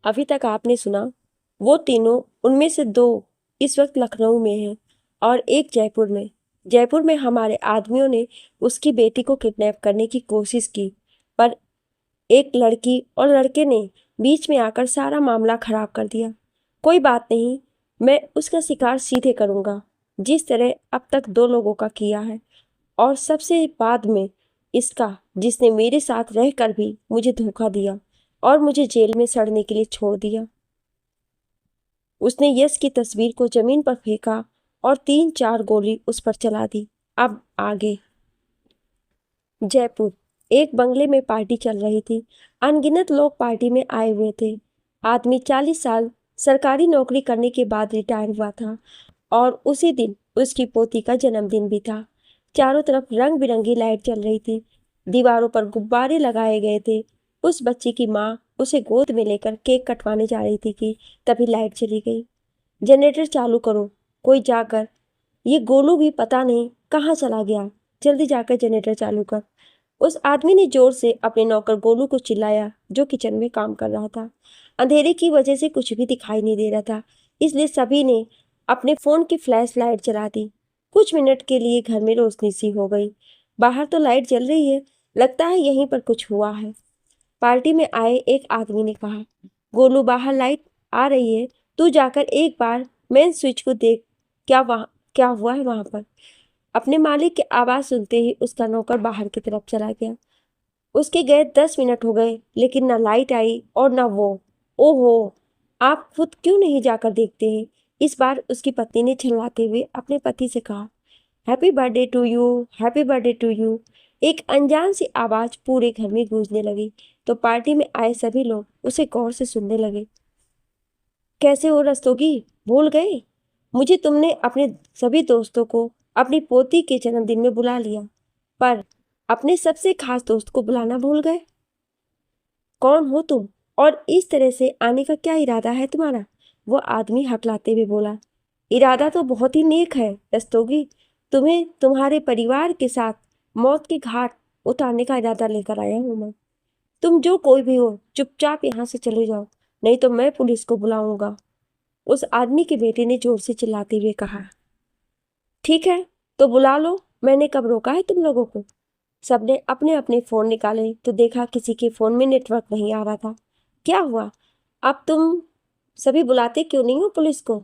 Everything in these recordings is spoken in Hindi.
अभी तक आपने सुना, वो तीनों, उनमें से दो इस वक्त लखनऊ में हैं और एक जयपुर में। जयपुर में हमारे आदमियों ने उसकी बेटी को किडनैप करने की कोशिश की, पर एक लड़की और लड़के ने बीच में आकर सारा मामला खराब कर दिया। कोई बात नहीं, मैं उसका शिकार सीधे करूंगा, जिस तरह अब तक दो लोगों का किया है, और सबसे बाद में इसका, जिसने मेरे साथ रहकर भी मुझे धोखा दिया और मुझे जेल में सड़ने के लिए छोड़ दिया। उसने यश की तस्वीर को जमीन पर फेंका और 3-4 गोली उस पर चला दी। अब आगे। जयपुर। एक बंगले में पार्टी चल रही थी। अनगिनत लोग पार्टी में आए हुए थे। आदमी 40 साल सरकारी नौकरी करने के बाद रिटायर हुआ था और उसी दिन उसकी पोती का जन्मदिन भी था। चारों तरफ रंग बिरंगी लाइट चल रही थी। दीवारों पर गुब्बारे लगाए गए थे। उस बच्ची की माँ उसे गोद में लेकर केक कटवाने जा रही थी कि तभी लाइट चली गई। जनरेटर चालू करो, कोई जाकर। ये गोलू भी पता नहीं कहाँ चला गया, जल्दी जाकर जनरेटर चालू कर। उस आदमी ने जोर से अपने नौकर गोलू को चिल्लाया, जो किचन में काम कर रहा था। अंधेरे की वजह से कुछ भी दिखाई नहीं दे रहा था, इसलिए सभी ने अपने फोन की फ्लैश लाइट जला दी। कुछ मिनट के लिए घर में रोशनी सी हो गई। बाहर तो लाइट जल रही है, लगता है यहीं पर कुछ हुआ है। पार्टी में आए एक आदमी ने कहा, गोलू बाहर लाइट आ रही है, तू जाकर एक बार मेन स्विच को देख, क्या हुआ है वहां पर। अपने मालिक की आवाज सुनते ही उसका नौकर बाहर की तरफ चला गया। उसके गए 10 मिनट हो गए, लेकिन ना लाइट आई और ना वो। ओहो, आप खुद क्यों नहीं जाकर देखते हैं? इस बार उसकी पत्नी ने चिल्लाते हुए अपने पति से कहा। Happy birthday to you, happy birthday to you. एक अनजान सी आवाज पूरे घर में गूंजने लगी, तो पार्टी में आए सभी लोग उसे गौर से सुनने लगे। कैसे हो रस्तोगी, भूल गए? मुझे तुमने अपने सभी दोस्तों को अपनी पोती के जन्मदिन में बुला लिया, पर अपने सबसे खास दोस्त को बुलाना भूल गए। कौन हो तुम और इस तरह से आने का क्या इरादा है तुम्हारा? वो आदमी हकलाते हुए बोला। इरादा तो बहुत ही नेक है रस्तोगी, तुम्हें तुम्हारे परिवार के साथ मौत के घाट उतारने का इरादा लेकर आया हूं मैं। तुम जो कोई भी हो, चुपचाप यहाँ से चले जाओ, नहीं तो मैं पुलिस को बुलाऊंगा। उस आदमी के बेटे ने जोर से चिल्लाते हुए कहा। ठीक है, तो बुला लो, मैंने कब रोका है तुम लोगों को? सबने अपने अपने फोन निकाले तो देखा किसी के फोन में नेटवर्क नहीं आ रहा था। क्या हुआ? अब तुम सभी बुलाते क्यों नहीं हो पुलिस को?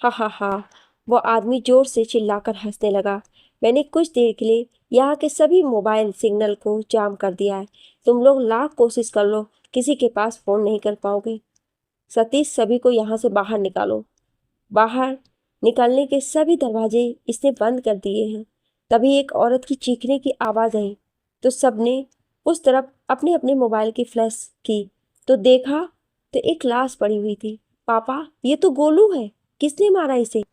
हा हा हा, वो आदमी जोर से चिल्लाकर हंसने लगा। मैंने कुछ देर के लिए यहाँ के सभी मोबाइल सिग्नल को जाम कर दिया है। तुम लोग लाख कोशिश कर लो, किसी के पास फोन नहीं कर पाओगे। सतीश, सभी को यहाँ से बाहर निकालो। बाहर निकलने के सभी दरवाजे इसने बंद कर दिए हैं। तभी एक औरत की चीखने की आवाज आई, तो सबने उस तरफ अपने अपने मोबाइल की फ्लैश की, तो देखा तो एक लाश पड़ी हुई थी। पापा, ये तो गोलू है, किसने मारा इसे?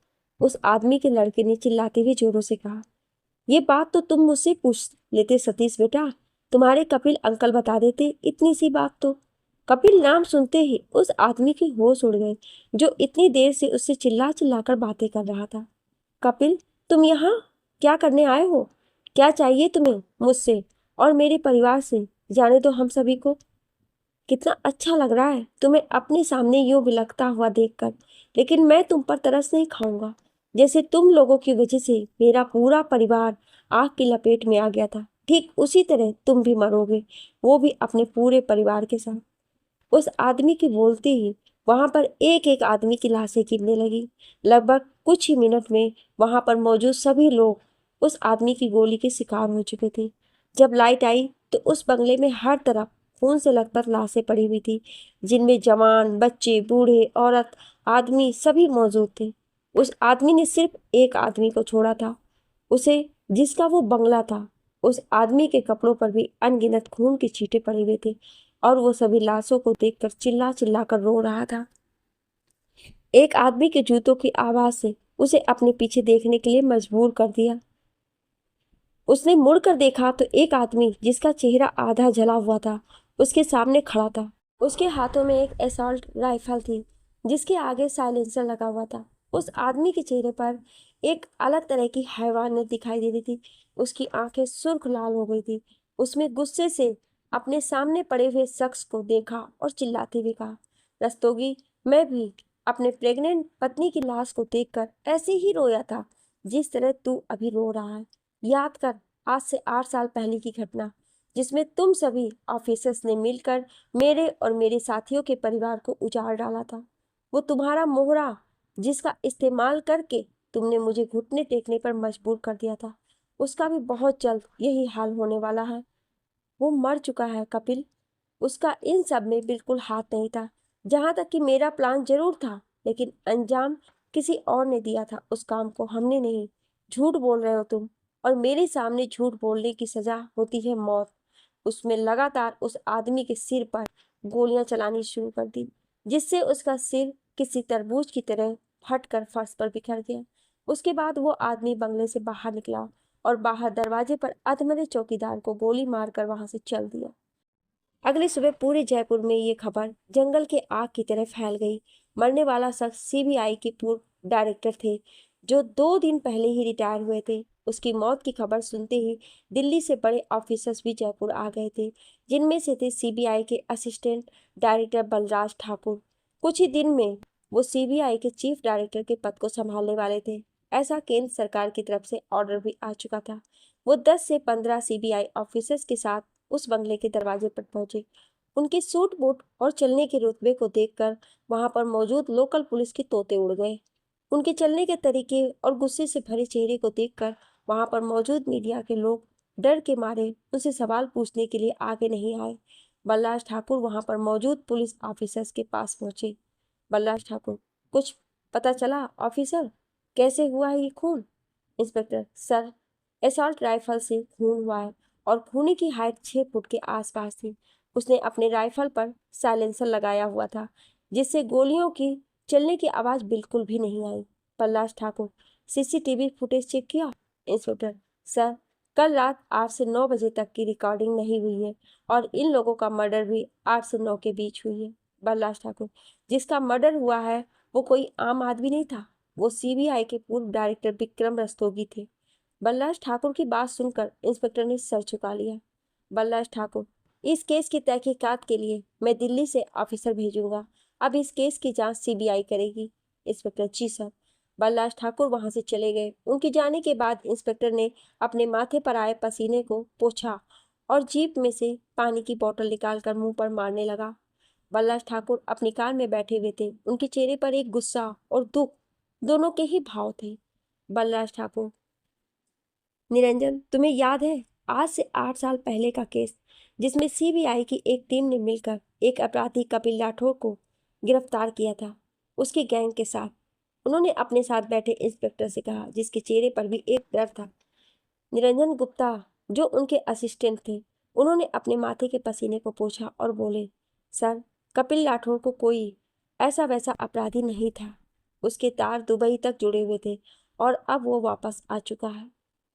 उस आदमी के लड़के ने चिल्लाते हुए जोरों से कहा। ये बात तो तुम मुझसे पूछ लेते सतीश बेटा, तुम्हारे कपिल अंकल बता देते इतनी सी बात तो। कपिल नाम सुनते ही उस आदमी के होश उड़ गए, जो इतनी देर से उससे चिल्ला चिल्लाकर बातें कर रहा था। कपिल, तुम यहाँ क्या करने आए हो? क्या चाहिए तुम्हें मुझसे और मेरे परिवार से? जाने दो हम सभी को। कितना अच्छा लग रहा है तुम्हें अपने सामने यूं बिलखता हुआ देखकर, लेकिन मैं तुम पर तरस नहीं खाऊंगा। जैसे तुम लोगों की वजह से मेरा पूरा परिवार आग की लपेट में आ गया था, ठीक उसी तरह तुम भी मरोगे, वो भी अपने पूरे परिवार के साथ। उस आदमी के बोलते ही वहां पर एक एक आदमी की लाशें गिरने लगी। लगभग कुछ ही मिनट में वहां पर मौजूद सभी लोग उस आदमी की गोली के शिकार हो चुके थे। जब लाइट आई तो उस बंगले में हर तरफ खून से लथपथ लाशें पड़ी हुई थी, जिनमें जवान, बच्चे, बूढ़े, औरत, आदमी सभी मौजूद थे। उस आदमी ने सिर्फ एक आदमी को छोड़ा था, उसे, जिसका वो बंगला था। उस आदमी के कपड़ों पर भी अनगिनत खून के छींटे पड़े हुए थे और वो सभी लाशों को देखकर चिल्ला चिल्ला कर रो रहा था। एक आदमी के जूतों की आवाज से उसे अपने पीछे देखने के लिए मजबूर कर दिया। उसने मुड़कर देखा तो एक आदमी, जिसका चेहरा आधा जला हुआ था, उसके सामने खड़ा था। उसके हाथों में एक असॉल्ट राइफल थी, जिसके आगे साइलेंसर लगा हुआ था। उस आदमी के चेहरे पर एक अलग तरह की हैवानियत दिखाई दे रही थी। उसकी आंखें सुर्ख लाल हो गई थी। उसमें गुस्से से अपने सामने पड़े हुए शख्स को देखा और चिल्लाते हुए कहा, रस्तोगी, मैं भी अपने प्रेग्नेंट पत्नी की लाश को देखकर ऐसे ही रोया था जिस तरह तू अभी रो रहा है। याद कर आज से 8 साल पहले की घटना, जिसमें तुम सभी ऑफिसर्स ने मिलकर मेरे और मेरे साथियों के परिवार को उजाड़ डाला था। वो तुम्हारा मोहरा जिसका इस्तेमाल करके तुमने मुझे घुटने टेकने पर मजबूर कर दिया था, उसका भी बहुत जल्द यही हाल होने वाला है। वो मर चुका है कपिल, उसका इन सब में बिल्कुल हाथ नहीं था। जहां तक कि मेरा प्लान जरूर था, लेकिन अंजाम किसी और ने दिया था उस काम को, हमने नहीं। झूठ बोल रहे हो तुम, और मेरे सामने झूठ बोलने की सजा होती है मौत। उसमें लगातार उस आदमी के सिर पर गोलियां चलानी शुरू कर दी, जिससे उसका सिर किसी तरबूज की तरह फट कर फर्श पर बिखर गया। उसके बाद वो आदमी बंगले से बाहर निकला और बाहर दरवाजे पर अधमरे चौकीदार को गोली मारकर वहां से चल दिया। अगली सुबह पूरे जयपुर में ये खबर जंगल के आग की तरह फैल गई। मरने वाला शख्स सीबीआई के पूर्व डायरेक्टर थे, जो 2 दिन पहले ही रिटायर हुए थे। उसकी मौत की खबर सुनते ही दिल्ली से बड़े ऑफिसर्स भी जयपुर आ गए थे, जिनमें से थे सीबीआई के असिस्टेंट डायरेक्टर बलराज ठाकुर। कुछ ही दिन में वो सीबीआई के चीफ डायरेक्टर के पद को संभालने वाले थे। ऐसा केंद्र सरकार की तरफ से ऑर्डर भी आ चुका था। वो 10 से 15 सीबीआई ऑफिसर्स के साथ उस बंगले के दरवाजे पर पहुंचे। उनके सूट बूट और चलने के रुतबे को देखकर वहां पर मौजूद लोकल पुलिस के तोते उड़ गए। उनके चलने के तरीके और गुस्से से भरे चेहरे को देखकर वहां पर मौजूद मीडिया के लोग डर के मारे उनसे सवाल पूछने के लिए आगे नहीं आए। बलराज ठाकुर वहां पर मौजूद पुलिस ऑफिसर्स के पास पहुंचे। बलराज ठाकुर, कुछ पता चला ऑफिसर, कैसे हुआ है ये खून? इंस्पेक्टर, सर, एसॉल्ट राइफल से खून हुआ है, और खूनी की हाइट 6 फुट के आसपास थी। उसने अपने राइफल पर साइलेंसर लगाया हुआ था, जिससे गोलियों की चलने की आवाज बिल्कुल भी नहीं आई। पल्लाश ठाकुर, सीसीटीवी फुटेज चेक किया? इंस्पेक्टर, सर, कल रात 8 से 9 बजे तक की रिकॉर्डिंग नहीं हुई है, और इन लोगों का मर्डर भी 8 से 9 के बीच हुई है। बलराज ठाकुर, जिसका मर्डर हुआ है वो कोई आम आदमी नहीं था, वो सीबीआई के पूर्व डायरेक्टर विक्रम रस्तोगी थे। बलराज ठाकुर की बात सुनकर इंस्पेक्टर ने सर झुका लिया। बलराज ठाकुर, इस केस की तहकीकात के लिए मैं दिल्ली से ऑफिसर भेजूंगा। अब इस केस की जांच सीबीआई करेगी। इंस्पेक्टर, जी सर। बलराज ठाकुर वहां से चले गए। उनके जाने के बाद इंस्पेक्टर ने अपने माथे पर आए पसीने को पोंछा और जीप में से पानी की बोतल निकालकर मुंह पर मारने लगा। बलराज ठाकुर अपनी कार में बैठे हुए थे। उनके चेहरे पर एक गुस्सा और दुख दोनों के ही भाव थे। बलराज ठाकुर, निरंजन, तुम्हें याद है आज से 8 साल पहले का केस, जिसमें सीबीआई की एक टीम ने मिलकर एक अपराधी कपिल राठौर को गिरफ्तार किया था, उसके गैंग के साथ? उन्होंने अपने साथ बैठे इंस्पेक्टर से कहा, जिसके चेहरे पर भी एक डर था। निरंजन गुप्ता, जो उनके असिस्टेंट थे, उन्होंने अपने माथे के पसीने को पोंछा और बोले, सर, कपिल राठौर को कोई ऐसा वैसा अपराधी नहीं था। उसके तार दुबई तक जुड़े हुए थे, और अब वो वापस आ चुका है।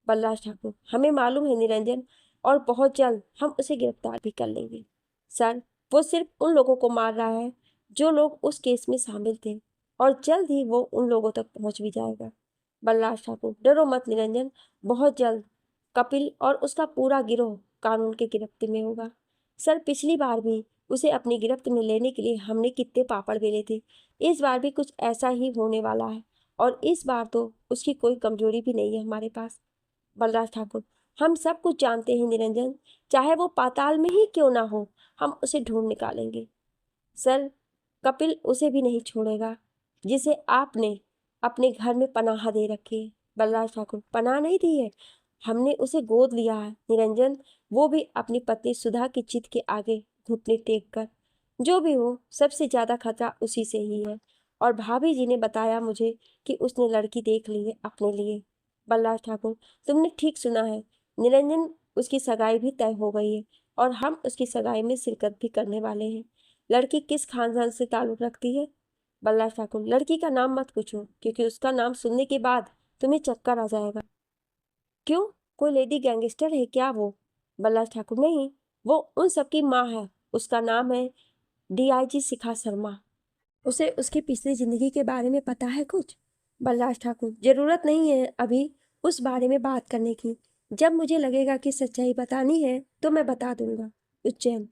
बलराज ठाकुर, हमें मालूम है निरंजन, और बहुत जल्द हम उसे गिरफ्तार भी कर लेंगे। सर, वो सिर्फ उन लोगों को मार रहा है जो लोग उस केस में शामिल थे, और जल्द ही वो उन लोगों तक पहुंच भी जाएगा। बलराज ठाकुर, डरो मत निरंजन, बहुत जल्द कपिल और उसका पूरा गिरोह कानून के गिरफ्त में होगा। सर, पिछली बार भी उसे अपनी गिरफ्त में लेने के लिए हमने कितने पापड़ बेले थे। इस बार भी कुछ ऐसा ही होने वाला है, और इस बार तो उसकी कोई कमजोरी भी नहीं है हमारे पास। बलराज ठाकुर, हम सब कुछ जानते हैं निरंजन, चाहे वो पाताल में ही क्यों ना हो, हम उसे ढूंढ निकालेंगे। सर, कपिल उसे भी नहीं छोड़ेगा जिसे आपने अपने घर में पनाह दे रखी है। बलराज ठाकुर, पनाह नहीं दी है, हमने उसे गोद लिया है निरंजन, वो भी अपनी पत्नी सुधा की चित के आगे घुटने टेक कर। जो भी हो, सबसे ज्यादा खतरा उसी से ही है, और भाभी जी ने बताया मुझे कि उसने लड़की देख ली है अपने लिए। बलराज ठाकुर, तुमने ठीक सुना है निरंजन, उसकी सगाई भी तय हो गई है, और हम उसकी सगाई में शिरकत भी करने वाले हैं। लड़की किस खानदान से ताल्लुक रखती है? बलराज ठाकुर, लड़की का नाम मत पूछो, क्योंकि उसका नाम सुनने के बाद तुम्हें चक्कर आ जाएगा। क्यों, कोई लेडी गैंगस्टर है क्या वो? बलराज ठाकुर, नहीं, वो उन सबकी माँ है। उसका नाम है डीआईजी शिखा शर्मा। उसे उसकी पिछली जिंदगी के बारे में पता है कुछ? बलराज ठाकुर, जरूरत नहीं है अभी उस बारे में बात करने की। जब मुझे लगेगा कि सच्चाई बतानी है तो मैं बता दूंगा। उज्जैन,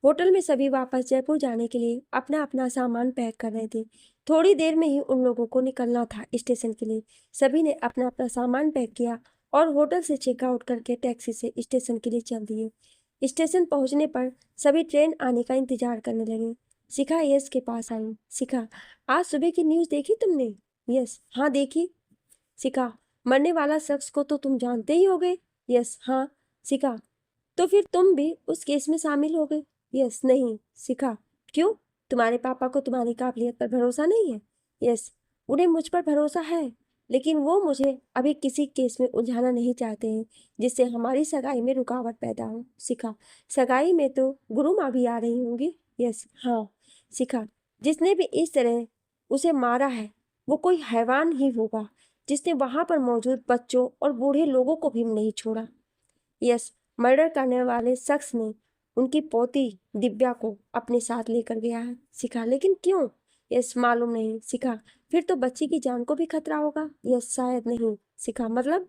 होटल में सभी वापस जयपुर जाने के लिए अपना अपना सामान पैक कर रहे थे। थोड़ी देर में ही उन लोगों को निकलना था स्टेशन के लिए। सभी ने अपना अपना सामान पैक किया और होटल से चेकआउट करके टैक्सी से स्टेशन के लिए चल दिए। स्टेशन पहुंचने पर सभी ट्रेन आने का इंतजार करने लगे। शिखा यश के पास आई। शिखा, आज सुबह की न्यूज़ देखी तुमने? यस, हाँ देखी। शिखा, मरने वाला शख्स को तो तुम जानते ही होगे? यस, हाँ। शिखा, तो फिर तुम भी उस केस में शामिल हो गए? यस, नहीं। शिखा, क्यों? तुम्हारे पापा को तुम्हारी काबिलियत पर भरोसा नहीं है? यस, उन्हें मुझ पर भरोसा है, लेकिन वो मुझे अभी किसी केस में उलझाना नहीं चाहते हैं जिससे हमारी सगाई में रुकावट पैदा हो। शिखा, सगाई में तो गुरु माँ भी आ रही होंगी? यस, हाँ। शिखा, जिसने भी इस तरह उसे मारा है वो कोई हैवान ही होगा जिसने वहां पर मौजूद बच्चों और बूढ़े लोगों को भी नहीं छोड़ा। यस, मर्डर करने वाले शख्स ने उनकी पोती दिव्या को अपने साथ लेकर गया है। शिखा, लेकिन क्यों? यस, मालूम नहीं। शिखा, फिर तो बच्ची की जान को भी खतरा होगा? यस, शायद नहीं। शिखा, मतलब?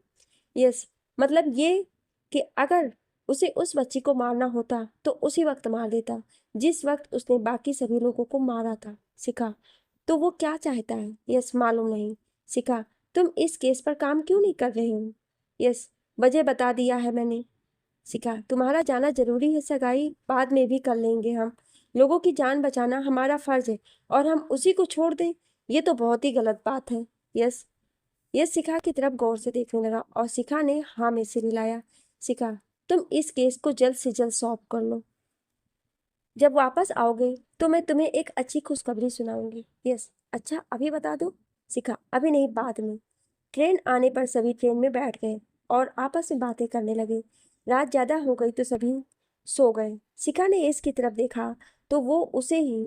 यस, मतलब ये कि अगर उसे उस बच्ची को मारना होता तो उसी वक्त मार देता जिस वक्त उसने बाकी सभी लोगों को मारा था। शिखा, तो वो क्या चाहता है? यस, मालूम नहीं। शिखा, तुम इस केस पर काम क्यों नहीं कर रहे हो? यस, वजह बता दिया है मैंने। शिखा, तुम्हारा जाना जरूरी है? सगाई बाद में भी कर लेंगे हम। लोगों की जान बचाना हमारा फर्ज है और हम उसी को छोड़ दें, ये तो बहुत ही गलत बात है। यस, यस शिखा की तरफ गौर से देखने लगा और शिखा ने हाँ में सिर हिलाया। शिखा, तुम इस केस को जल्द से जल्द सॉल्व कर लो। जब वापस आओगे तो मैं तुम्हें एक अच्छी खुशखबरी सुनाऊंगी। यस, अच्छा अभी बता दो? शिखा, अभी नहीं, बाद में। ट्रेन आने पर सभी ट्रेन में बैठ गए और आपस में बातें करने लगे। रात ज्यादा हो गई तो सभी सो गए। शिखा ने यश की तरफ देखा तो वो उसे ही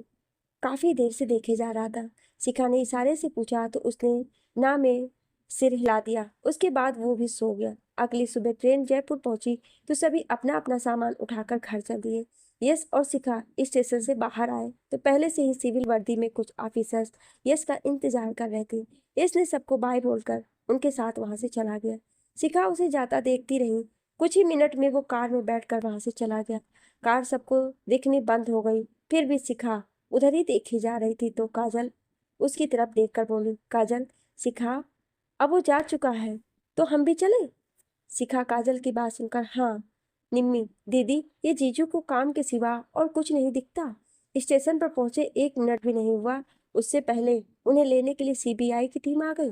काफी देर से देखे जा रहा था। शिखा ने इशारे से पूछा तो उसने ना में सिर हिला दिया। उसके बाद वो भी सो गया। अगली सुबह ट्रेन जयपुर पहुंची तो सभी अपना अपना सामान उठाकर घर चल दिए। यश और शिखा स्टेशन से बाहर आए तो पहले से ही सिविल वर्दी में कुछ ऑफिसर्स यश का इंतजार कर रहे थे। यश ने सबको बाय बोलकर उनके साथ वहां से चला गया। शिखा उसे जाता देखती रही। कुछ ही मिनट में वो कार में बैठकर वहां से चला गया। कार सबको दिखनी बंद हो गई। फिर भी शिखा उधर ही देखी जा रही थी तो काजल उसकी तरफ देखकर बोली, काजल, शिखा अब वो जा चुका है तो हम भी चले? शिखा काजल की बात सुनकर हाँ। निम्मी दीदी, ये जीजू को काम के सिवा और कुछ नहीं दिखता। स्टेशन पर पहुंचे 1 मिनट भी नहीं हुआ, उससे पहले उन्हें लेने के लिए सीबीआई की टीम आ गई।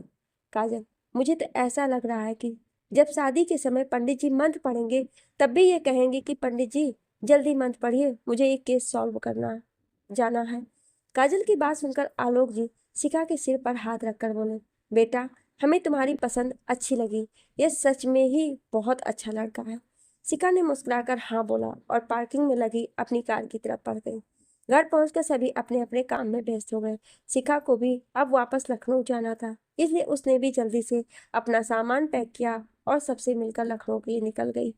काजल, मुझे तो ऐसा लग रहा है कि जब शादी के समय पंडित जी मंत्र पढ़ेंगे तब भी ये कहेंगे कि पंडित जी जल्दी मंत्र पढ़िए, मुझे एक केस सॉल्व करना जाना है। काजल की बात सुनकर आलोक जी शिखा के सिर पर हाथ रखकर बोले, बेटा हमें तुम्हारी पसंद अच्छी लगी, यह सच में ही बहुत अच्छा लड़का है। शिखा ने मुस्कुराकर हाँ बोला और पार्किंग में लगी अपनी कार की तरफ बढ़ गई। घर पहुंचकर सभी अपने अपने काम में व्यस्त हो गए। शिखा को भी अब वापस लखनऊ जाना था, इसलिए उसने भी जल्दी से अपना सामान पैक किया और सबसे मिलकर लखनऊ के लिए निकल गई।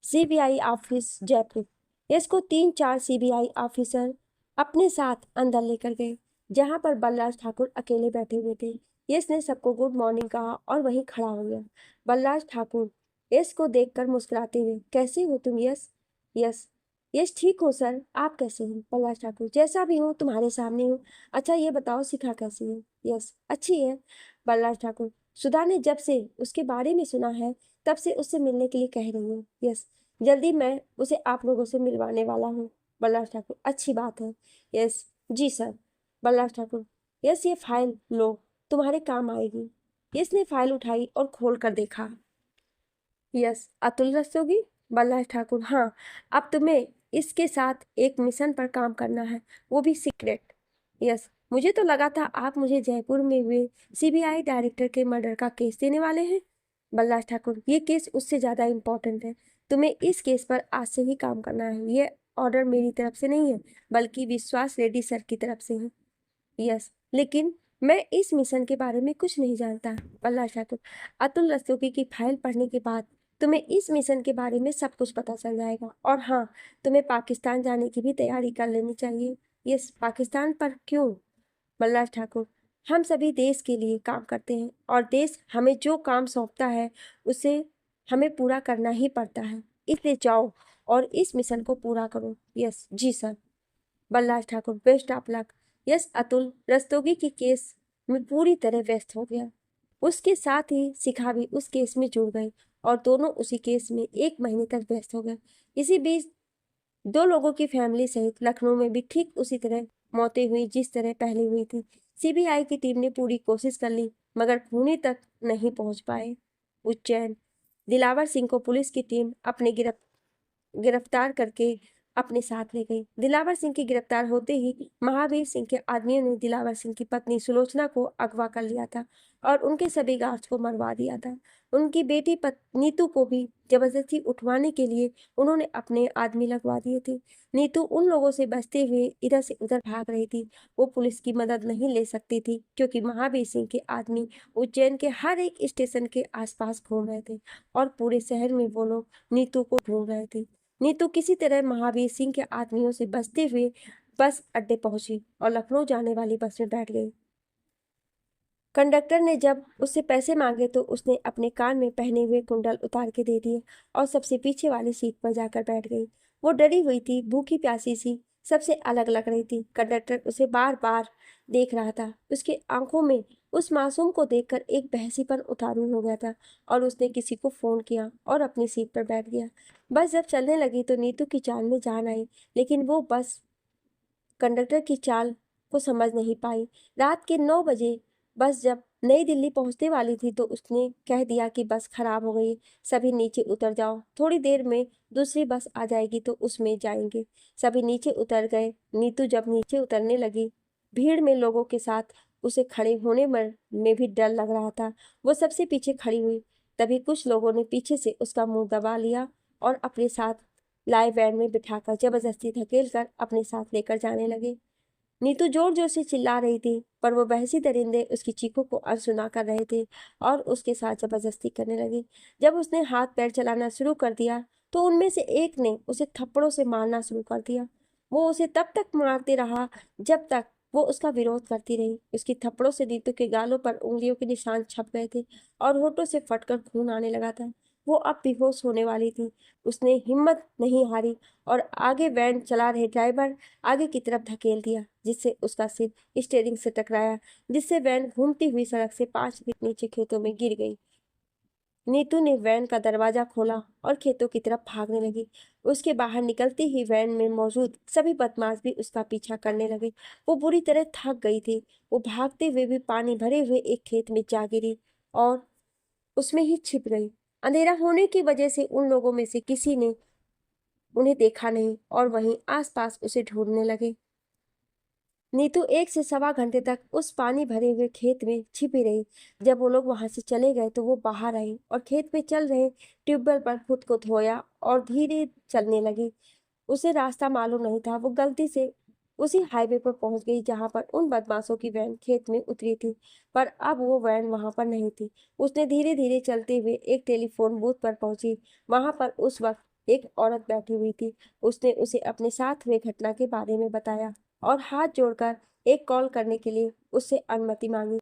CBI office Jaipur. इसको 3-4 सीबीआई ऑफिसर अपने साथ अंदर लेकर गए, जहां पर बलराज ठाकुर अकेले बैठे हुए थे। यश ने सबको गुड मॉर्निंग कहा और वहीं खड़ा हो गया। बलराज ठाकुर यश को देखकर मुस्कुराते हुए, कैसे हो तुम यश? यश, यश ठीक हो सर, आप कैसे हो? बलराज ठाकुर, जैसा भी हो तुम्हारे सामने हूँ। अच्छा ये बताओ शिखा कैसी है? यश, अच्छी है। बलराज ठाकुर, सुधा ने जब से उसके बारे में सुना है तब से उससे मिलने के लिए कह रही हूँ। यस, जल्दी मैं उसे आप लोगों से मिलवाने वाला हूँ। बलराज ठाकुर, अच्छी बात है। यस, जी सर। बलराज ठाकुर, यस ये फाइल लो, तुम्हारे काम आएगी। यस ने फाइल उठाई और खोल कर देखा। यस, अतुल रस्तोगी? बलराज ठाकुर, हाँ, अब तुम्हें इसके साथ एक मिशन पर काम करना है, वो भी सीक्रेट। यस, मुझे तो लगा था आप मुझे जयपुर में हुए सीबीआई डायरेक्टर के मर्डर का केस देने वाले हैं। बलराज ठाकुर, ये केस उससे ज़्यादा इम्पोर्टेंट है, तुम्हें इस केस पर आज से ही काम करना है। ये ऑर्डर मेरी तरफ से नहीं है बल्कि विश्वास रेड्डी सर की तरफ से है। यस, लेकिन मैं इस मिशन के बारे में कुछ नहीं जानता। बल्ला ठाकुर, अतुल रस्तोगी की फाइल पढ़ने के बाद तुम्हें इस मिशन के बारे में सब कुछ पता चल जाएगा। और हाँ, तुम्हें पाकिस्तान जाने की भी तैयारी कर लेनी चाहिए। यस, पाकिस्तान पर क्यों? बल्लाज ठाकुर, हम सभी देश के लिए काम करते हैं और देश हमें जो काम सौंपता है उसे हमें पूरा करना ही पड़ता है, इसलिए जाओ और इस मिशन को पूरा करो। यस जी sir. Balraj Thakur, best of luck. Yes Atul Rastogi के केस में पूरी तरह व्यस्त हो गया। उसके साथ ही शिखा भी उस केस में जुड़ गई और दोनों उसी केस में 1 महीने तक व्यस्त हो गए। इसी बीच 2 लोगों की फैमिली सहित लखनऊ में भी ठीक उसी तरह मौतें हुई जिस तरह पहले हुई थी। सीबीआई की टीम ने पूरी कोशिश कर ली मगर खूनी तक नहीं पहुंच पाए। उज्जैन, दिलावर सिंह को पुलिस की टीम अपने गिरफ्तार करके अपने साथ ले गई। दिलावर सिंह के गिरफ्तार होते ही महावीर सिंह के आदमियों ने दिलावर सिंह की पत्नी सुलोचना को अगवा कर लिया था और उनके सभी गार्ड्स को मरवा दिया था। उनकी बेटी नीतू को भी जबरदस्ती उठवाने के लिए उन्होंने अपने आदमी लगवा दिए थे। नीतू उन लोगों से बचते हुए इधर से उधर भाग रही थी। वो पुलिस की मदद नहीं ले सकती थी क्योंकि महावीर सिंह के आदमी उज्जैन के हर एक स्टेशन के आसपास घूम रहे थे और पूरे शहर में वो लोग नीतू को ढूंढ रहे थे। नीतू किसी तरह महावीर सिंह के आदमियों से बचते हुए बस अड्डे पहुंची और लखनऊ जाने वाली बस में बैठ गई। कंडक्टर ने जब उससे पैसे मांगे तो उसने अपने कान में पहने हुए कुंडल उतार के दे दिए और सबसे पीछे वाली सीट पर जाकर बैठ गई। वो डरी हुई थी, भूखी प्यासी सी, सबसे अलग लग रही थी। कंडक्टर उसे बार बार देख रहा था। उसके आंखों में उस मासूम को देखकर एक बहसीपन उतारू हो गया था और उसने किसी को फोन किया और अपनी सीट पर बैठ गया। बस जब चलने लगी तो नीतू की चाल में जान आई, लेकिन वो बस कंडक्टर की चाल को समझ नहीं पाई। रात के 9 बजे बस जब नई दिल्ली पहुंचने वाली थी तो उसने कह दिया कि बस खराब हो गई, सभी नीचे उतर जाओ, थोड़ी देर में दूसरी बस आ जाएगी तो उसमें जाएंगे। सभी नीचे उतर गए। नीतू जब नीचे उतरने लगी, भीड़ में लोगों के साथ उसे खड़े होने में भी डर लग रहा था। वो सबसे पीछे खड़ी हुई। तभी कुछ लोगों ने पीछे से उसका मुंह दबा लिया और अपने साथ लाए वैन में बिठाकर जबरदस्ती धकेल कर अपने साथ लेकर जाने लगे। नीतू जोर जोर से चिल्ला रही थी पर वो बहसी दरिंदे उसकी चीखों को अनसुना कर रहे थे और उसके साथ जबरदस्ती करने लगे। जब उसने हाथ पैर चलाना शुरू कर दिया तो उनमें से एक ने उसे थप्पड़ों से मारना शुरू कर दिया। वो उसे तब तक मारते रहा जब तक वो उसका विरोध करती रही। उसकी थप्पड़ों से नीतू के गालों पर उंगलियों के निशान छप गए थे और होठों से फटकर खून आने लगा था। वो अब बेहोश होने वाली थी। उसने हिम्मत नहीं हारी और आगे वैन चला रहे ड्राइवर आगे की तरफ धकेल दिया जिससे उसका सिर स्टीयरिंग से टकराया, जिससे वैन घूमती हुई सड़क से 5 फीट नीचे खेतों में गिर गई। नीतू ने वैन का दरवाजा खोला और खेतों की तरफ भागने लगी। उसके बाहर निकलते ही वैन में मौजूद सभी बदमाश भी उसका पीछा करने लगे। वो बुरी तरह थक गई थी। वो भागते हुए भी पानी भरे हुए एक खेत में जा गिरी और उसमें ही छिप गई। अंधेरा होने की वजह से उन लोगों में से किसी ने उन्हें देखा नहीं और वहीं आसपास उसे ढूंढने लगे। नीतू 1 से 1.25 घंटे तक उस पानी भरे हुए खेत में छिपी रही। जब वो लोग वहां से चले गए तो वो बाहर आई और खेत में चल रहे ट्यूबवेल पर खुद को धोया और धीरे चलने लगी। उसे रास्ता मालूम नहीं था। वो गलती से उसी हाईवे पर पहुंच गई जहां पर उन बदमाशों की वैन खेत में उतरी थी, पर अब वो वैन वहां पर नहीं थी। उसने धीरे धीरे चलते हुए एक टेलीफोन बूथ पर पहुंची। वहां पर उस वक्त एक औरत बैठी हुई थी। उसने उसे अपने साथ हुए घटना के बारे में बताया और हाथ जोड़कर एक कॉल करने के लिए उससे अनुमति मांगी।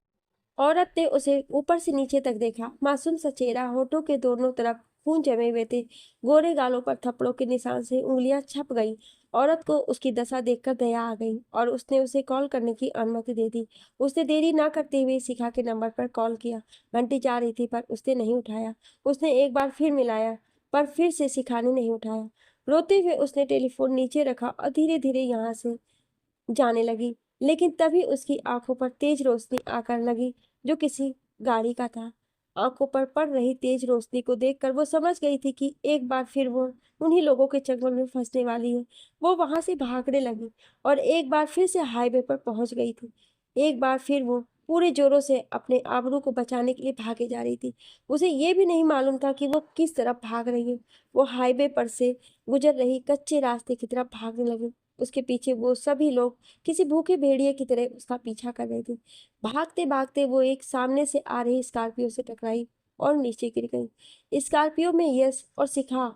औरत ने उसे ऊपर से नीचे तक देखा। मासूम सा चेहरा, होठों के दोनों तरफ खून जमे हुए थे, गोरे गालों पर थप्पड़ों के निशान से उंगलियां छप गई। औरत को उसकी दशा देखकर दया आ गई और उसने उसे कॉल करने की अनुमति दे दी। उसने देरी ना करते हुए शिखा के नंबर पर कॉल किया। घंटी जा रही थी पर उसने नहीं उठाया। उसने एक बार फिर मिलाया पर फिर से शिखा ने नहीं उठाया। रोते हुए उसने टेलीफोन नीचे रखा और धीरे धीरे यहाँ से जाने लगी, लेकिन तभी उसकी आंखों पर तेज रोशनी आकर लगी जो किसी गाड़ी का था। आंखों पर पड़ रही तेज रोशनी को देखकर वो समझ गई थी कि एक बार फिर वो उन्हीं लोगों के चंगुल में फंसने वाली है। वो वहां से भागने लगी और एक बार फिर से हाईवे पर पहुंच गई थी। एक बार फिर वो पूरे जोरों से अपने आबरू को बचाने के लिए भागे जा रही थी। उसे ये भी नहीं मालूम था कि वो किस तरफ भाग रही है। वो हाईवे पर से गुजर रही कच्चे रास्ते की तरफ भागने लगी। उसके पीछे वो सभी लोग किसी भूखे भेड़िए की तरह उसका पीछा कर रहे थे। भागते भागते वो एक सामने से आ रही स्कॉर्पियो से टकराई और नीचे गिर गई। स्कॉर्पियो में यश और शिखा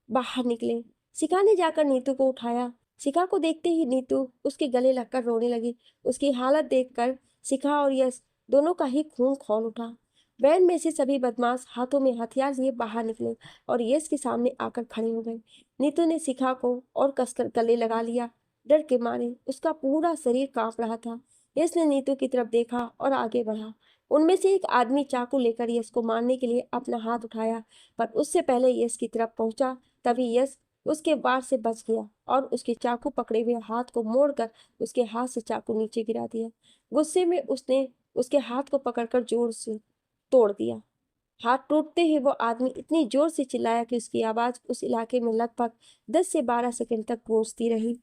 बाहर निकले। शिखा ने जाकर नीतू को उठाया। शिखा को देखते ही नीतू उसके गले लगकर रोने लगी। उसकी हालत देखकर शिखा और यश दोनों का ही खून खौल उठा। वैन में से सभी बदमाश हाथों में हथियार लिए बाहर निकले और यश के सामने आकर खड़े हो गए। नीतू ने शिखा को और कसकर गले लगा लिया। डर के मारे उसका पूरा शरीर कांप रहा था। यश ने नीतू की तरफ देखा और आगे बढ़ा। उनमें से एक आदमी चाकू लेकर यश को मारने के लिए अपना हाथ उठाया, पर उससे पहले यश की तरफ पहुंचा। तभी यश उसके वार से बच गया और उसके चाकू पकड़े हुए हाथ को मोड़कर उसके हाथ से चाकू नीचे गिरा दिया। गुस्से में उसने उसके हाथ को पकड़कर जोर से तोड़ दिया। हाथ टूटते ही वो आदमी इतनी जोर से चिल्लाया कि उसकी आवाज उस इलाके में लगभग 10 से 12 सेकंड तक गूंजती रही।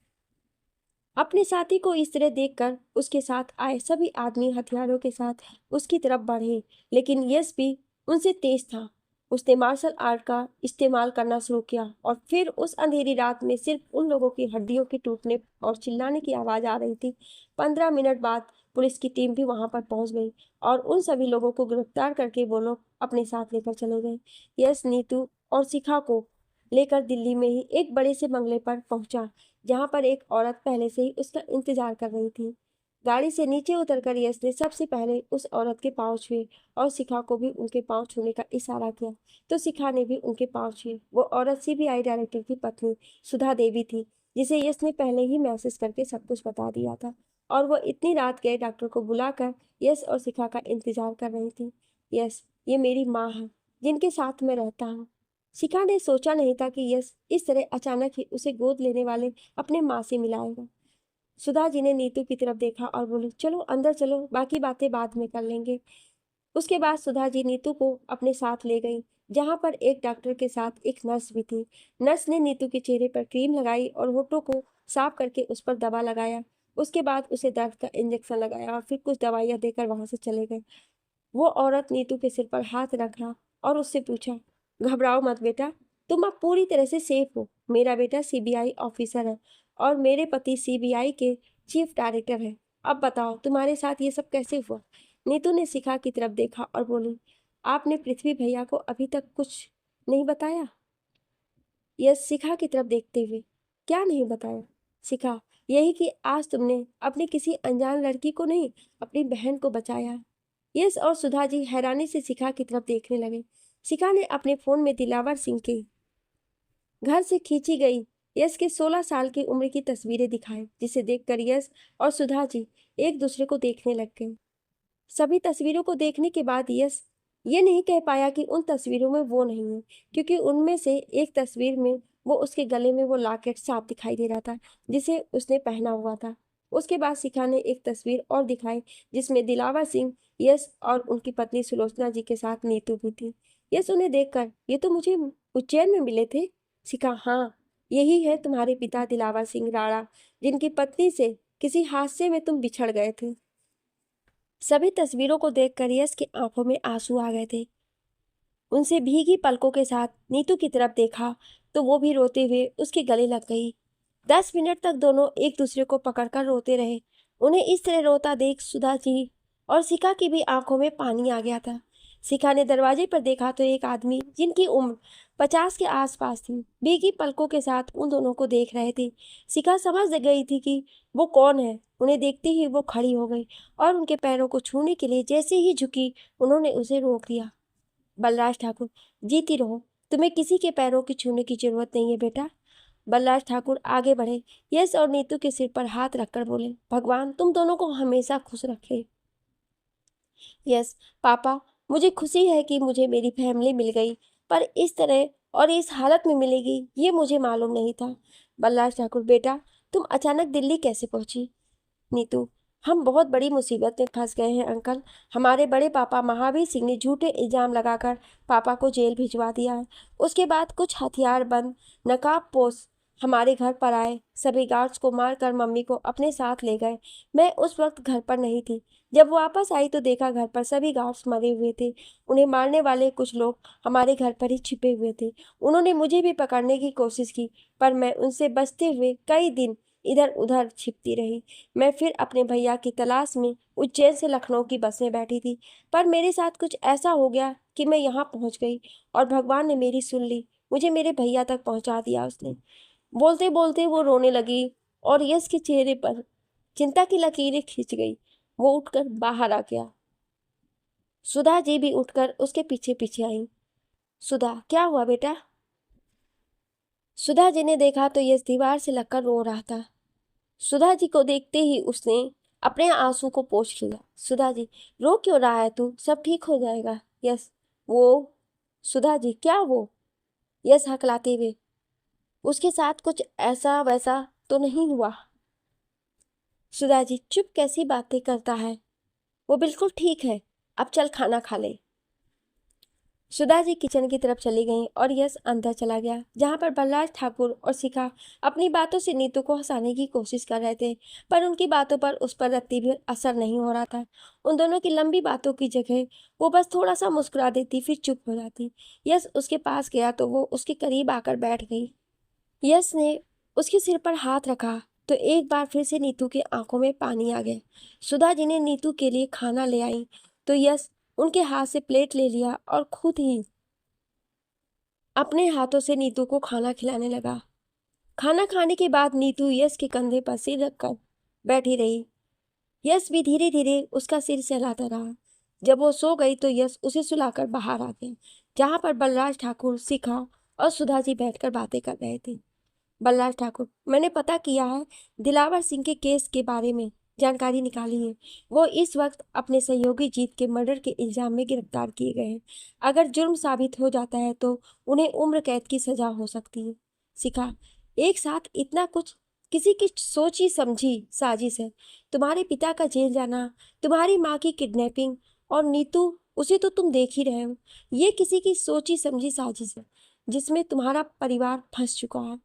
अपने साथी को इस तरह देखकर उसके साथ आए सभी आदमी हथियारों के साथ उसकी तरफ बढ़े, लेकिन यश भी उनसे तेज था। उसने मार्शल आर्ट का इस्तेमाल करना शुरू किया और फिर उस अंधेरी रात में सिर्फ उन लोगों की हड्डियों के टूटने और चिल्लाने की आवाज आ रही थी। 15 मिनट बाद पुलिस की टीम भी वहां पर पहुंच गई और उन सभी लोगों को गिरफ्तार करके वो लोग अपने साथ लेकर चले गए। यश नीतू और शिखा को लेकर दिल्ली में ही एक बड़े से बंगले पर पहुंचा, जहां पर एक औरत पहले से ही उसका इंतजार कर रही थी। गाड़ी से नीचे उतरकर यश ने सबसे पहले उस औरत के पाँव छुए और शिखा को भी उनके पाँव छूने का इशारा किया, तो शिखा ने भी उनके पाँव छुए। वो औरत सीबीआई डायरेक्टर की पत्नी सुधा देवी थी, जिसे यश ने पहले ही मैसेज करके सब कुछ बता दिया था, और वो इतनी रात गए डॉक्टर को बुलाकर यश और शिखा का इंतजार कर रही थी। यश, ये मेरी माँ है जिनके साथ मैं रहता हूँ। शिखा ने सोचा नहीं था कि यश इस तरह अचानक ही उसे गोद लेने वाले अपने माँ से मिलाएगा। सुधा जी ने नीतू की तरफ देखा और बोली, चलो अंदर चलो, बाकी बातें बाद में कर लेंगे। उसके बाद सुधा जी नीतू को अपने साथ ले गई, जहां पर एक डॉक्टर के साथ एक नर्स भी थी। नर्स ने नीतू के चेहरे पर क्रीम लगाई और होठों को साफ करके उस पर दवा लगाया। उसके बाद उसे दर्द का इंजेक्शन लगाया और फिर कुछ दवाइयां देकर वहां से चले गए। वो औरत नीतू के सिर पर हाथ रखा और उससे पूछा, घबराओ मत बेटा, तुम अब पूरी तरह से सेफ हो। मेरा बेटा सीबीआई ऑफिसर है और मेरे पति सीबीआई के चीफ डायरेक्टर है। अब बताओ तुम्हारे साथ ये सब कैसे हुआ? नीतू ने शिखा की तरफ देखा और बोली, आपने पृथ्वी भैया को अभी तक कुछ नहीं बताया? यश शिखा की तरफ देखते हुए, क्या नहीं बताया? शिखा, यही कि आज तुमने अपनी किसी अनजान लड़की को नहीं, अपनी बहन को बचाया। यश और सुधा जी हैरानी से शिखा की तरफ देखने लगे। शिखा ने अपने फोन में दिलावर सिंह के घर से खींची गई यश के 16 साल की उम्र की तस्वीरें दिखाई, जिसे देखकर यश और सुधा जी एक दूसरे को देखने लग गए। सभी तस्वीरों को देखने के बाद यश ये नहीं कह पाया कि उन तस्वीरों में वो नहीं है, क्योंकि उनमें से एक तस्वीर में वो उसके गले में वो लॉकेट साफ दिखाई दे रहा था जिसे उसने पहना हुआ था। उसके बाद शिखा ने एक तस्वीर और दिखाई जिसमें दिलावर सिंह, यश और उनकी पत्नी सुलोचना जी के साथ नीतू भी थी। यश उन्हें देखकर, ये तो मुझे उज्जैन में मिले थे। शिखा, हाँ, यही है तुम्हारे पिता दिलावर सिंह राणा, जिनकी पत्नी से किसी हादसे में तुम बिछड़ गए थे। सभी तस्वीरों को देखकर यश की आंखों में आंसू आ गए थे। उनसे भीगी पलकों के साथ नीतू की तरफ देखा तो वो भी रोते हुए उसके गले लग गई। 10 मिनट तक दोनों एक दूसरे को पकड़कर रोते रहे। उन्हें इस तरह रोता देख सुधा जी और शिखा की भी आंखों में पानी आ गया था। शिखा ने दरवाजे पर देखा तो एक आदमी जिनकी उम्र 50 के आसपास थी, भीगी पलकों के साथ उन दोनों को देख रहे थे। शिखा समझ गई थी कि वो कौन है। उन्हें देखते ही वो खड़ी हो गई और उनके पैरों को छूने के लिए जैसे ही झुकी, उन्होंने उसे रोक दिया। बलराज ठाकुर, जीती रहो, तुम्हें किसी के पैरों की छूने की जरूरत नहीं है बेटा। बलराज ठाकुर आगे बढ़े, यश और नीतू के सिर पर हाथ रखकर बोले, भगवान तुम दोनों को हमेशा खुश रखे। यस पापा, मुझे खुशी है कि मुझे मेरी फैमिली मिल गई, पर इस तरह और इस हालत में मिलेगी ये मुझे मालूम नहीं था। बलराज ठाकुर, बेटा तुम अचानक दिल्ली कैसे पहुंची? नीतू, हम बहुत बड़ी मुसीबत में फंस गए हैं अंकल। हमारे बड़े पापा महावीर सिंह ने झूठे इल्जाम लगाकर पापा को जेल भिजवा दिया है। उसके बाद कुछ हथियार बंद नकाबपोश हमारे घर पर आए, सभी गार्ड्स को मारकर मम्मी को अपने साथ ले गए। मैं उस वक्त घर पर नहीं थी। जब वापस आई तो देखा घर पर सभी गार्ड्स मरे हुए थे। उन्हें मारने वाले कुछ लोग हमारे घर पर ही छिपे हुए थे। उन्होंने मुझे भी पकड़ने की कोशिश की, पर मैं उनसे बचते हुए कई दिन इधर उधर छिपती रही। मैं फिर अपने भैया की तलाश में उज्जैन से लखनऊ की बस में बैठी थी, पर मेरे साथ कुछ ऐसा हो गया कि मैं यहाँ पहुँच गई और भगवान ने मेरी सुन ली। मुझे मेरे भैया तक पहुँचा दिया उसने। बोलते बोलते वो रोने लगी और यश के चेहरे पर चिंता की लकीरें खिंच गई। वो उठकर बाहर आ गया। सुधा जी भी उठकर उसके पीछे पीछे आई। सुधा, क्या हुआ बेटा? सुधा जी ने देखा तो यश दीवार से लगकर रो रहा था। सुधा जी को देखते ही उसने अपने आंसू को पोंछ लिया। सुधा जी, रो क्यों रहा है तू? सब ठीक हो जाएगा। यस, वो सुधा जी, क्या वो? यस हकलाते हुए, उसके साथ कुछ ऐसा वैसा तो नहीं हुआ? सुधा जी, चुप कैसी बातें करता है, वो बिल्कुल ठीक है। अब चल खाना खा ले। सुधा जी किचन की तरफ चली गईं और यश अंदर चला गया, जहां पर बलराज ठाकुर और शिखा अपनी बातों से नीतू को हंसाने की कोशिश कर रहे थे, पर उनकी बातों पर उस पर रत्ती भी असर नहीं हो रहा था। उन दोनों की लंबी बातों की जगह वो बस थोड़ा सा मुस्कुरा देती, फिर चुप हो जाती। यश उसके पास गया तो वो उसके करीब आकर बैठ गई। यश ने उसके सिर पर हाथ रखा तो एक बार फिर से नीतू की आंखों में पानी आ गया। सुधा जी ने नीतू के लिए खाना ले आई तो यश उनके हाथ से प्लेट ले लिया और खुद ही अपने हाथों से नीतू को खाना खिलाने लगा। खाना खाने के बाद नीतू यश के कंधे पर सिर रखकर बैठी रही। यश भी धीरे धीरे उसका सिर सहलाता रहा। जब वो सो गई तो यश उसे सुलाकर बाहर आ गया, जहां पर बलराज ठाकुर, शिखा और सुधा जी बैठकर बातें कर रहे थे। बलराज ठाकुर, मैंने पता किया है, दिलावर सिंह के केस के बारे में जानकारी निकाली है। वो इस वक्त अपने सहयोगी जीत के मर्डर के इल्जाम में गिरफ्तार किए गए हैं। अगर जुर्म साबित हो जाता है तो उन्हें उम्र कैद की सजा हो सकती है। शिखा, एक साथ इतना कुछ किसी की सोची समझी साजिश है। तुम्हारे पिता का जेल जाना, तुम्हारी माँ की किडनैपिंग और नीतू, उसे तो तुम देख ही रहे हो। ये किसी की सोची समझी साजिश है जिसमें तुम्हारा परिवार फंस चुका है।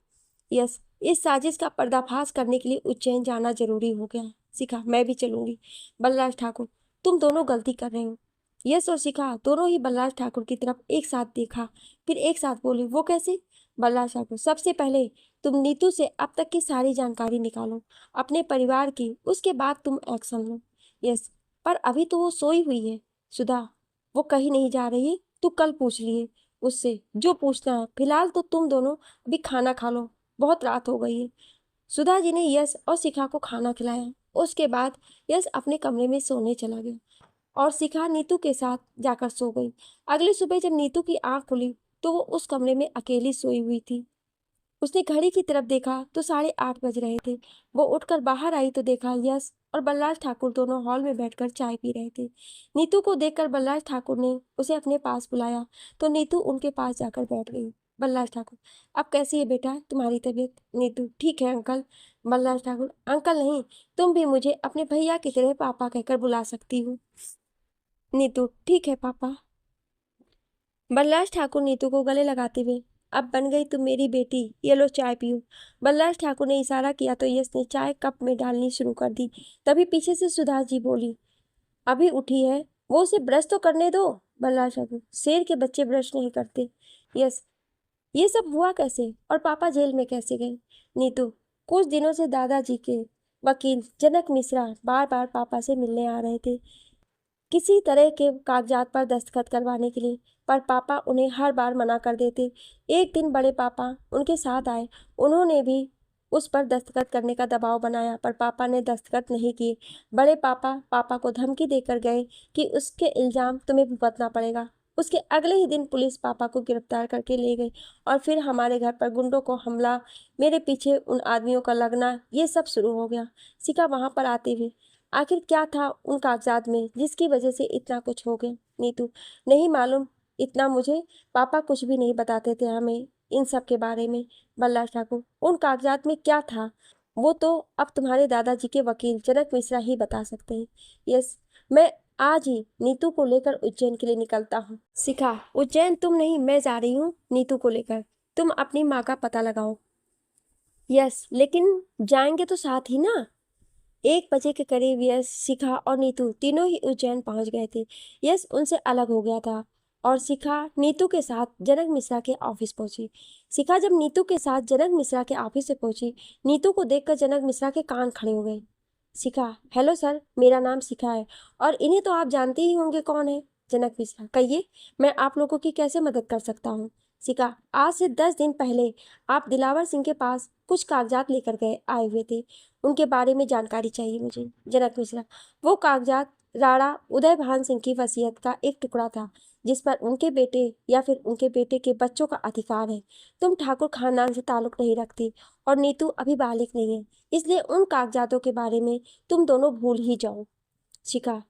यस, इस साजिश का पर्दाफाश करने के लिए उज्जैन जाना जरूरी हो गया। शिखा, मैं भी चलूंगी। बलराज ठाकुर, तुम दोनों गलती कर रहे हो। यस और शिखा दोनों ही बलराज ठाकुर की तरफ एक साथ देखा, फिर एक साथ बोली, वो कैसे? बलराज ठाकुर, सबसे पहले तुम नीतू से अब तक की सारी जानकारी निकालो, अपने परिवार की, उसके बाद तुम एक्शन लो। यस, पर अभी तो वो सोई हुई है। सुधा, वो कहीं नहीं जा रही है, तू कल पूछ लिए उससे जो पूछना है। फिलहाल तो तुम दोनों अभी खाना खा लो, बहुत रात हो गई है। सुधा जी ने यश और शिखा को खाना खिलाया। उसके बाद यश अपने कमरे में सोने चला गया और शिखा नीतू के साथ जाकर सो गई। अगली सुबह जब नीतू की आंख खुली तो वो उस कमरे में अकेली सोई हुई थी। उसने घड़ी की तरफ देखा तो 8:30 बज रहे थे। वो उठकर बाहर आई तो देखा यश और बलराज ठाकुर दोनों हॉल में बैठकर चाय पी रहे थे। नीतू को देखकर बलराज ठाकुर ने उसे अपने पास बुलाया तो नीतू उनके पास जाकर बैठ गई। बलराज ठाकुर, अब कैसी है बेटा तुम्हारी तबीयत? नीतू, ठीक है अंकल। बलराज ठाकुर, अंकल नहीं, तुम भी मुझे अपने भैया की तरह पापा कहकर बुला सकती हो। नीतू, ठीक है पापा। बलराज ठाकुर नीतू को गले लगाते हुए, अब बन गई तुम मेरी बेटी, ये लो चाय पियो। बलराज ठाकुर ने इशारा किया तो यश ने चाय कप में डालनी शुरू कर दी। तभी पीछे से सुधा जी बोली, अभी उठी है, वो उसे ब्रश तो करने दो। बलराज ठाकुर, शेर के बच्चे ब्रश नहीं करते। यस, ये सब हुआ कैसे और पापा जेल में कैसे गए? नीतू, कुछ दिनों से दादाजी के वकील जनक मिश्रा बार बार पापा से मिलने आ रहे थे किसी तरह के कागजात पर दस्तखत करवाने के लिए, पर पापा उन्हें हर बार मना कर देते। एक दिन बड़े पापा उनके साथ आए, उन्होंने भी उस पर दस्तखत करने का दबाव बनाया, पर पापा ने दस्तखत नहीं किए। बड़े पापा पापा को धमकी देकर गए कि उसके इल्ज़ाम तुम्हें भुगतना पड़ेगा। उसके अगले ही दिन पुलिस पापा को गिरफ्तार करके ले गई और फिर हमारे घर पर गुंडों को हमला, मेरे पीछे उन आदमियों का लगना, ये सब शुरू हो गया। सिका वहां पर आते हुए, आखिर क्या था उन कागजात में जिसकी वजह से इतना कुछ हो गया? नीतू, नहीं मालूम, इतना मुझे पापा कुछ भी नहीं बताते थे हमें इन सब के बारे में। बल्ला ठाकुर, उन कागजात में क्या था वो तो अब तुम्हारे दादाजी के वकील जनक मिश्रा ही बता सकते हैं। यस, मैं आज ही नीतू को लेकर उज्जैन के लिए निकलता हूँ। शिखा, उज्जैन तुम नहीं, मैं जा रही हूँ नीतू को लेकर। तुम अपनी माँ का पता लगाओ। यस, लेकिन जाएंगे तो साथ ही ना। 1 बजे के करीब यश, शिखा और नीतू तीनों ही उज्जैन पहुंच गए थे। यश उनसे अलग हो गया था और शिखा नीतू के साथ जनक मिश्रा के ऑफिस पहुंची। शिखा जब नीतू के साथ जनक मिश्रा के ऑफिस से पहुंची, नीतू को देखकर जनक मिश्रा के कान खड़े हो गए। शिखा, हेलो सर, मेरा नाम शिखा है और इन्हें तो आप जानते ही होंगे कौन है। जनक मिश्रा, कहिए, मैं आप लोगों की कैसे मदद कर सकता हूँ? शिखा, आज से 10 दिन पहले आप दिलावर सिंह के पास कुछ कागजात लेकर गए आए हुए थे, उनके बारे में जानकारी चाहिए मुझे। जनक मिश्रा, वो कागजात राणा उदयभान सिंह की वसीयत का एक टुकड़ा था जिस पर उनके बेटे या फिर उनके बेटे के बच्चों का अधिकार है। तुम ठाकुर खानदान से ताल्लुक नहीं रखती और नीतू अभी बालिग नहीं है, इसलिए उन कागजातों के बारे में तुम दोनों भूल ही जाओ। शिखा,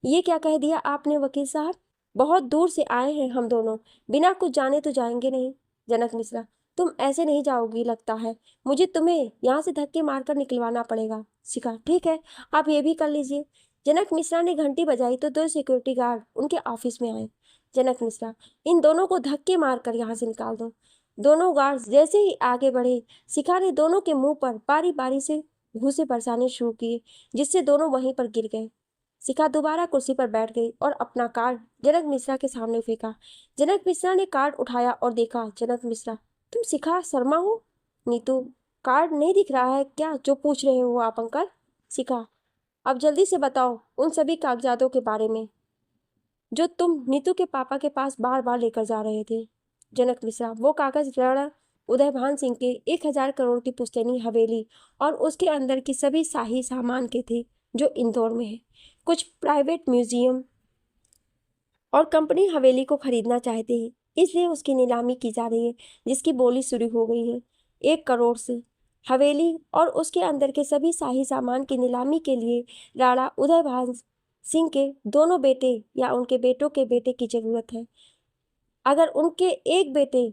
ये क्या कह दिया आपने वकील साहब? बहुत दूर से आए हैं हम दोनों, बिना कुछ जाने तो जाएंगे नहीं। जनक मिश्रा, तुम ऐसे नहीं जाओगी लगता है, मुझे तुम्हें यहाँ से धक्के मारकर निकलवाना पड़ेगा। शिखा, ठीक है, आप ये भी कर लीजिए। जनक मिश्रा ने घंटी बजाई तो 2 सिक्योरिटी गार्ड उनके ऑफिस में आए। जनक मिश्रा, इन दोनों को धक्के मारकर यहाँ से निकाल दो। दोनों गार्ड्स जैसे ही आगे बढ़े, शिखा ने दोनों के मुंह पर बारी बारी से घूंसे बरसाने शुरू किए, जिससे दोनों वहीं पर गिर गए। शिखा दोबारा कुर्सी पर बैठ गई और अपना कार्ड जनक मिश्रा के सामने फेंका। जनक मिश्रा ने कार्ड उठाया और देखा। जनक मिश्रा, तुम शिखा शर्मा हो? नीतू, कार्ड नहीं दिख रहा है क्या जो पूछ रहे हो आप अंकल? शिखा, अब जल्दी से बताओ उन सभी कागजातों के बारे में जो तुम नीतू के पापा के पास बार बार लेकर जा रहे थे। जनक मिश्रा, वो कागज राणा उदयभान सिंह के 1000 करोड़ की पुश्तैनी हवेली और उसके अंदर की सभी शाही सामान के थे जो इंदौर में है। कुछ प्राइवेट म्यूजियम और कंपनी हवेली को खरीदना चाहते हैं, इसलिए उसकी नीलामी की जा रही है, जिसकी बोली शुरू हो गई है 1 करोड़ से। हवेली और उसके अंदर के सभी शाही सामान की नीलामी के लिए राणा उदयभान सिंह के दोनों बेटे या उनके बेटों के बेटे की जरूरत है। अगर उनके एक बेटे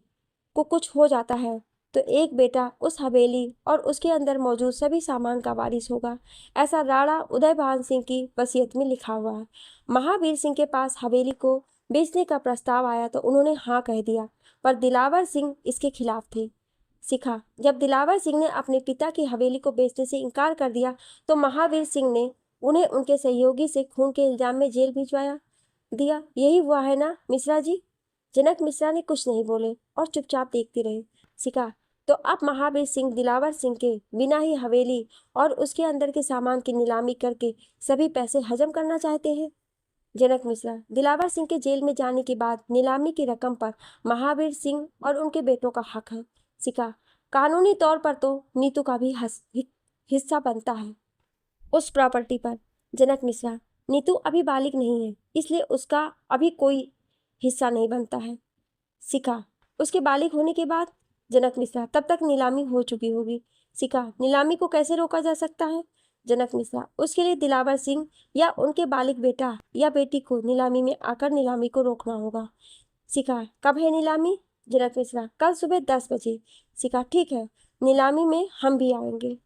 को कुछ हो जाता है तो एक बेटा उस हवेली और उसके अंदर मौजूद सभी सामान का वारिस होगा। ऐसा राणा उदयभान सिंह की वसीयत में लिखा हुआ है। महावीर सिंह के पास हवेली को बेचने का प्रस्ताव आया तो उन्होंने हाँ कह दिया, पर दिलावर सिंह इसके खिलाफ थे। शिखा, जब दिलावर सिंह ने अपने पिता की हवेली को बेचने से इनकार कर दिया तो महावीर सिंह ने उन्हें उनके सहयोगी से खून के इल्जाम में जेल भिजवाया दिया। यही हुआ है ना मिश्रा जी? जनक मिश्रा ने कुछ नहीं बोले और चुपचाप देखते रहे। शिखा, तो अब महावीर सिंह दिलावर सिंह के बिना ही हवेली और उसके अंदर के सामान की नीलामी करके सभी पैसे हजम करना चाहते हैं। जनक मिश्रा, दिलावर सिंह के जेल में जाने के बाद नीलामी की रकम पर महावीर सिंह और उनके बेटों का हक है। शिखा, कानूनी तौर पर तो नीतू का भी हिस्सा बनता है उस प्रॉपर्टी पर। जनक मिश्रा, नीतू अभी बालिग नहीं है, इसलिए उसका अभी कोई हिस्सा नहीं बनता है। शिखा, उसके बालिग होने के बाद? जनक मिश्रा, तब तक नीलामी हो चुकी होगी। शिखा, नीलामी को कैसे रोका जा सकता है? जनक मिश्रा, उसके लिए दिलावर सिंह या उनके बालिग बेटा या बेटी को नीलामी में आकर नीलामी को रोकना होगा। शिखा, कब है नीलामी? जनक मिश्रा, कल सुबह 10 बजे। शिखा, ठीक है, नीलामी में हम भी आएंगे।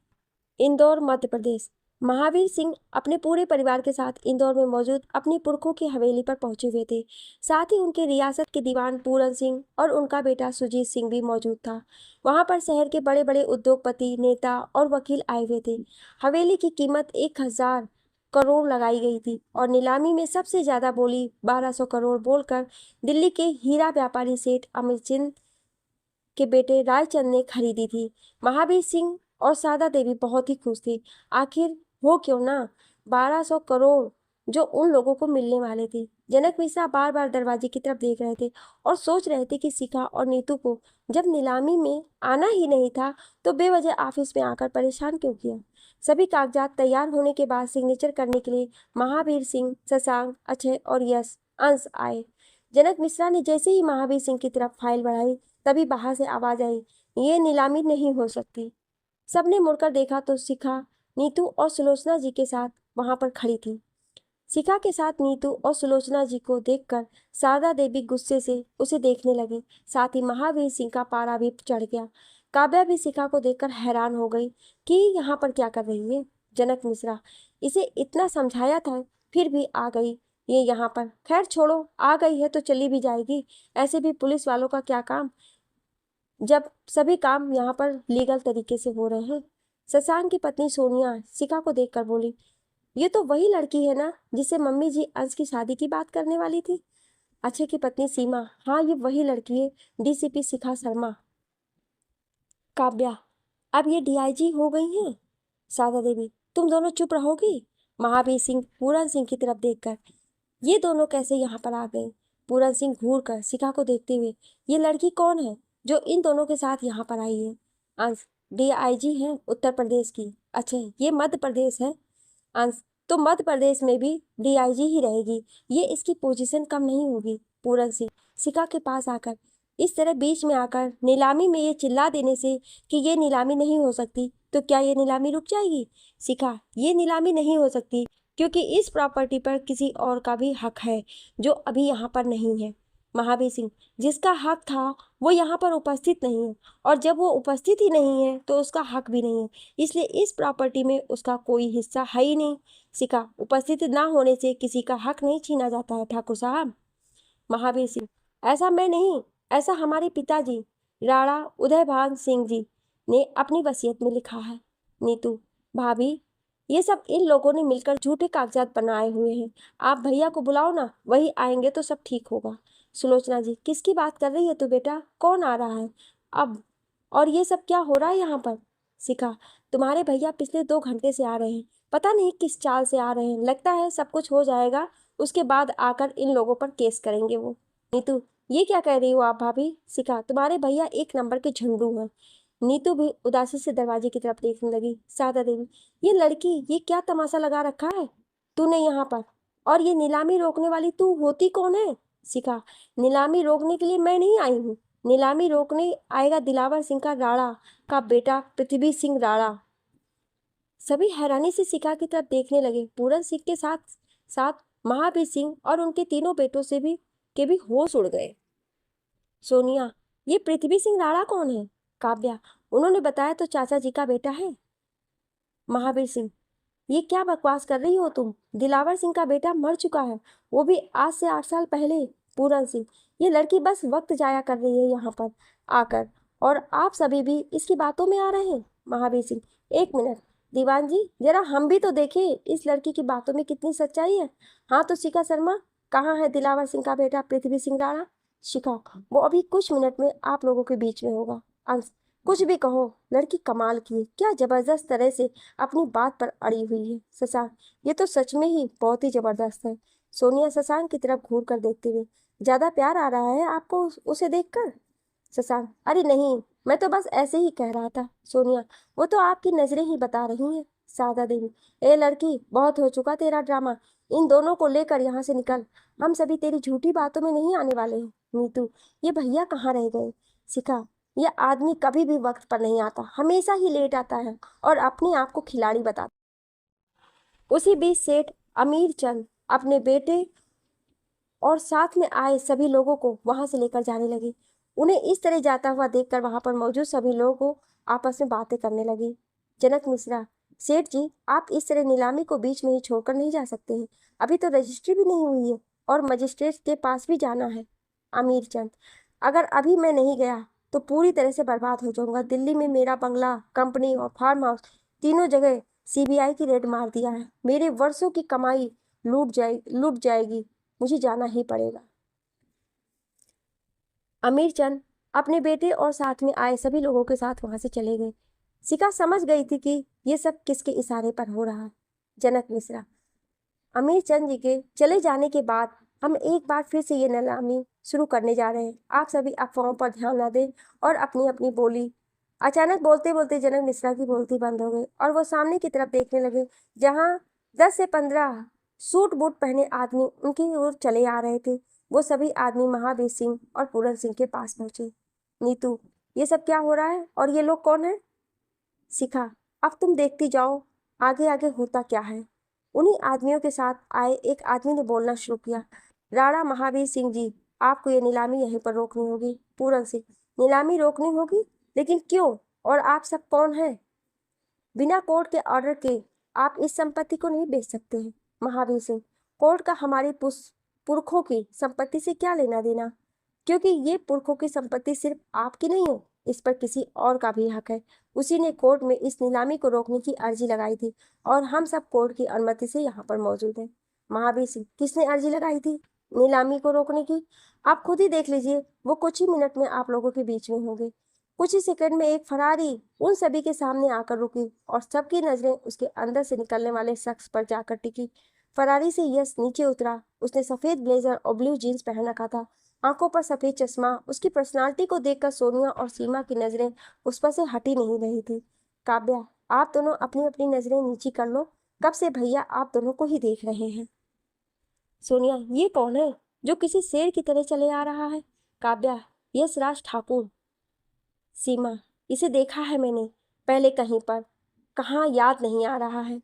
इंदौर, मध्य प्रदेश। महावीर सिंह अपने पूरे परिवार के साथ इंदौर में मौजूद अपनी पुरखों की हवेली पर पहुंचे हुए थे। साथ ही उनके रियासत के दीवान पूरन सिंह और उनका बेटा सुजीत सिंह भी मौजूद था। वहां पर शहर के बड़े बड़े उद्योगपति, नेता और वकील आए हुए थे। हवेली की कीमत 1000 करोड़ लगाई गई थी और नीलामी में सबसे ज्यादा बोली 1200 करोड़ बोलकर दिल्ली के हीरा व्यापारी सेठ अमरचंद के बेटे रायचंद ने खरीदी थी। महावीर सिंह और सादा देवी बहुत ही खुश थी। आखिर हो क्यों ना 1200 करोड़ जो उन लोगों को मिलने वाले थे। जनक मिश्रा बार बार दरवाजे की तरफ देख रहे थे और सोच रहे थे कि शिखा और नीतू को जब नीलामी में आना ही नहीं था तो बेवजह ऑफिस में आकर परेशान क्यों किया। सभी कागजात तैयार होने के बाद सिग्नेचर करने के लिए महावीर सिंह, शशांक, अक्षय और यश अंश आए। जनक मिश्रा ने जैसे ही महावीर सिंह की तरफ फाइल बढ़ाई तभी बाहर से आवाज आई, ये नीलामी नहीं हो सकती। सबने मुड़कर देखा तो शिखा, नीतू और सुलोचना जी के साथ वहां पर खड़ी थी। शिखा के साथ नीतू और सुलोचना जी को देखकर शारदा देवी गुस्से से उसे देखने लगी। साथ ही महावीर सिंह का पारा भी चढ़ गया। काव्या भी शिखा को देखकर हैरान हो गई कि यहाँ पर क्या कर रही है। जनक मिश्रा, इसे इतना समझाया था फिर भी आ गई ये यहाँ पर। खैर छोड़ो, आ गई है तो चली भी जाएगी, ऐसे भी पुलिस वालों का क्या काम जब सभी काम यहाँ पर लीगल तरीके से हो रहे हैं। शशांक की पत्नी सोनिया शिखा को देखकर बोली, ये तो वही लड़की है ना जिससे मम्मी जी अंश की शादी की बात करने वाली थी। अक्षय की पत्नी सीमा, हाँ ये वही लड़की है, डीसीपी शिखा शर्मा। काव्या, अब ये डीआईजी हो गई हैं। सादा देवी, तुम दोनों चुप रहोगी? महावीर सिंह पूरन सिंह की तरफ देखकर, ये दोनों कैसे यहाँ पर आ गए? पूरन सिंह घूर कर शिखा को देखते हुए, ये लड़की कौन है जो इन दोनों के साथ यहाँ पर आई है? अंश, डीआईजी है उत्तर प्रदेश की। अच्छा, ये मध्य प्रदेश है। अंश, तो मध्य प्रदेश में भी डीआईजी ही रहेगी, ये इसकी पोजीशन कम नहीं होगी। पूरन सिंह शिखा के पास आकर इस तरह बीच में आकर नीलामी में ये चिल्ला देने से कि ये नीलामी नहीं हो सकती, तो क्या ये नीलामी रुक जाएगी? शिखा, ये नीलामी नहीं हो सकती क्योंकि इस प्रॉपर्टी पर किसी और का भी हक है जो अभी यहाँ पर नहीं है। महावीर सिंह, जिसका हक था वो यहाँ पर उपस्थित नहीं है, और जब वो उपस्थित ही नहीं है तो उसका हक भी नहीं है, इसलिए इस प्रॉपर्टी में उसका कोई हिस्सा है ही नहीं। शिखा, उपस्थित ना होने से किसी का हक नहीं छीना जाता है ठाकुर साहब। महावीर सिंह, ऐसा मैं नहीं, ऐसा हमारे पिताजी राणा उदयभान सिंह जी ने अपनी वसीयत में लिखा है। नीतू, भाभी, ये सब इन लोगों ने मिलकर झूठे कागजात बनाए हुए हैं। आप भैया को बुलाओ ना, वही आएंगे तो सब ठीक होगा। सुलोचना जी, किसकी बात कर रही है तू बेटा? कौन आ रहा है अब, और ये सब क्या हो रहा है यहाँ पर? शिखा, तुम्हारे भैया पिछले 2 घंटे से आ रहे हैं, पता नहीं किस चाल से आ रहे हैं, लगता है सब कुछ हो जाएगा उसके बाद आकर इन लोगों पर केस करेंगे वो। नीतू, ये क्या कह रही हो आप भाभी? शिखा, तुम्हारे भैया 1 नंबर के झंडू हैं। नीतू भी उदासी से दरवाजे की तरफ देखने लगी। सादा देवी, ये लड़की, ये क्या तमाशा लगा रखा है तूने यहाँ पर, और ये नीलामी रोकने वाली तू होती कौन है? शिखा, नीलामी रोकने के लिए मैं नहीं आई हूँ, नीलामी रोकने आएगा दिलावर सिंह का राणा का बेटा पृथ्वी सिंह राणा। सभी हैरानी से शिखा की तरफ देखने लगे। पूरन सिंह के साथ साथ महावीर सिंह और उनके तीनों बेटों से भी होश उड़ गए। सोनिया, ये पृथ्वी सिंह राणा कौन है? काव्या, उन्होंने बताया तो चाचा जी का बेटा है। महावीर सिंह, ये क्या बकवास कर रही हो तुम? दिलावर सिंह का बेटा मर चुका है, वो भी आज से 8 साल पहले। पूरन सिंह, ये लड़की बस वक्त जाया कर रही है यहाँ पर आकर, और आप सभी भी इसकी बातों में आ रहे हैं। महावीर सिंह, 1 मिनट दीवान जी, जरा हम भी तो देखें इस लड़की की बातों में कितनी सच्चाई है। हाँ तो शिखा शर्मा, कहाँ है दिलावर सिंह का बेटा पृथ्वी सिंह राणा? शिखा, वो अभी कुछ मिनट में आप लोगों के बीच में होगा। अंश, कुछ भी कहो, लड़की कमाल की है, क्या जबरदस्त तरह से अपनी बात पर अड़ी हुई है। शशांक, ये तो सच में ही बहुत ही जबरदस्त है। सोनिया शशांक की तरफ घूर कर देखते हुए, ज्यादा प्यार आ रहा है आपको उसे देखकर? शशांक, अरे नहीं, मैं तो बस ऐसे ही कह रहा था। सोनिया, वो तो आपकी नजरें ही बता रही हैं। सादा देवी, ए लड़की, बहुत हो चुका तेरा ड्रामा, इन दोनों को लेकर यहाँ से निकल, हम सभी तेरी झूठी बातों में नहीं आने वाले हैं। नीतू, ये भैया कहाँ रह गए? शिखा, यह आदमी कभी भी वक्त पर नहीं आता, हमेशा ही लेट आता है और अपने आप को खिलाड़ी बताता। उसी बीच सेठ अमीर चंद अपने बेटे और साथ में आए सभी लोगों को वहां से लेकर जाने लगे। उन्हें इस तरह जाता हुआ देखकर वहां पर मौजूद सभी लोग आपस में बातें करने लगे। जनक मिश्रा, सेठ जी, आप इस तरह नीलामी को बीच में ही छोड़कर नहीं जा सकते हैं, अभी तो रजिस्ट्री भी नहीं हुई है और मजिस्ट्रेट के पास भी जाना है। अमीर चंद, अगर अभी मैं नहीं गया तो पूरी तरह से बर्बाद हो जाऊंगा। दिल्ली में मेरा बंगला, कंपनी और फार्म हाउस, तीनों जगह सीबीआई की रेड मार दिया है, मेरे वर्षों की कमाई लूट जाएगी, मुझे जाना ही पड़ेगा। अमीर चंद अपने बेटे और साथ में आए सभी लोगों के साथ वहां से चले गए। शिखा समझ गई थी कि ये सब किसके इशारे पर हो रहा है। जनक मिश्रा, अमीर चंद जी के चले जाने के बाद हम एक बार फिर से ये नीलामी शुरू करने जा रहे हैं, आप सभी अफवाहों पर ध्यान न दें और अपनी अपनी बोली। अचानक बोलते बोलते जनक मिश्रा की बोलती बंद हो गई और वो सामने की तरफ देखने लगे, जहां 10 से 15 सूट बूट पहने आदमी उनकी ओर चले आ रहे थे। वो सभी आदमी महावीर सिंह और पूरन सिंह के पास पहुंचे। नीतू, ये सब क्या हो रहा है और ये लोग कौन है? शिखा, अब तुम देखती जाओ आगे आगे होता क्या है। उन्हीं आदमियों के साथ आए एक आदमी ने बोलना शुरू किया, राणा महावीर सिंह जी, आपको ये नीलामी यहीं पर रोकनी होगी। पूरन सिंह, नीलामी रोकनी होगी? लेकिन क्यों, और आप सब कौन हैं? बिना कोर्ट के ऑर्डर के आप इस संपत्ति को नहीं बेच सकते हैं। महावीर सिंह, कोर्ट का हमारी पुरखों की संपत्ति से क्या लेना देना, क्योंकि ये पुरखों की संपत्ति सिर्फ आपकी नहीं है, इस पर किसी और का भी हक है। उसी ने कोर्ट में इस नीलामी को रोकने की अर्जी लगाई थी और हम सब कोर्ट की अनुमति से यहाँ पर मौजूद हैं। महावीर सिंह, किसने अर्जी लगाई थी नीलामी को रोकने की? आप खुद ही देख लीजिए, वो कुछ ही मिनट में आप लोगों के बीच में होंगे। कुछ ही सेकंड में एक फरारी उन सभी के सामने आकर रुकी और सबकी नजरें उसके अंदर से निकलने वाले शख्स पर जाकर टिकी। फरारी से यश नीचे उतरा। उसने सफेद ब्लेजर और ब्लू जीन्स पहन रखा था, आंखों पर सफेद चश्मा। उसकी पर्सनालिटी को देखकर सोनिया और सीमा की नजरें उस पर से हटी नहीं रही थी। काव्या, आप दोनों अपनी अपनी नजरें नीची कर लो, कब से भैया आप दोनों को ही देख रहे हैं। सोनिया, ये कौन है जो किसी शेर की तरह चले आ रहा है। काव्या, यशराज ठाकुर। सीमा, इसे देखा है मैंने पहले कहीं पर, कहाँ याद नहीं आ रहा है।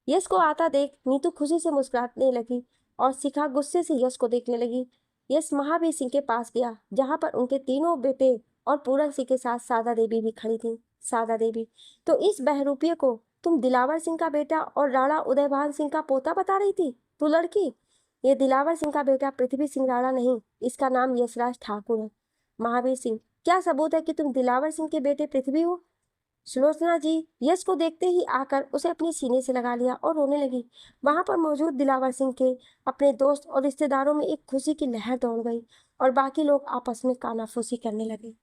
यश को आता देख नीतू खुशी से मुस्कुराने लगी और शिखा गुस्से से यश को देखने लगी। यश महावीर सिंह के पास गया जहां पर उनके तीनों बेटे और पूरन सिंह के साथ सादा देवी भी खड़ी थी। सादा देवी, तो इस बहरूपिये को तुम दिलावर सिंह का बेटा और राणा उदयभान सिंह का पोता बता रही थी। तू लड़की, ये दिलावर सिंह का बेटा पृथ्वी सिंह राणा नहीं, इसका नाम यशराज ठाकुर है। महावीर सिंह, क्या सबूत है कि तुम दिलावर सिंह के बेटे पृथ्वी हो। सुलोचना जी यश को देखते ही आकर उसे अपने सीने से लगा लिया और रोने लगी। वहां पर मौजूद दिलावर सिंह के अपने दोस्त और रिश्तेदारों में एक खुशी की लहर दौड़ गई और बाकी लोग आपस में कानाफूसी करने लगे।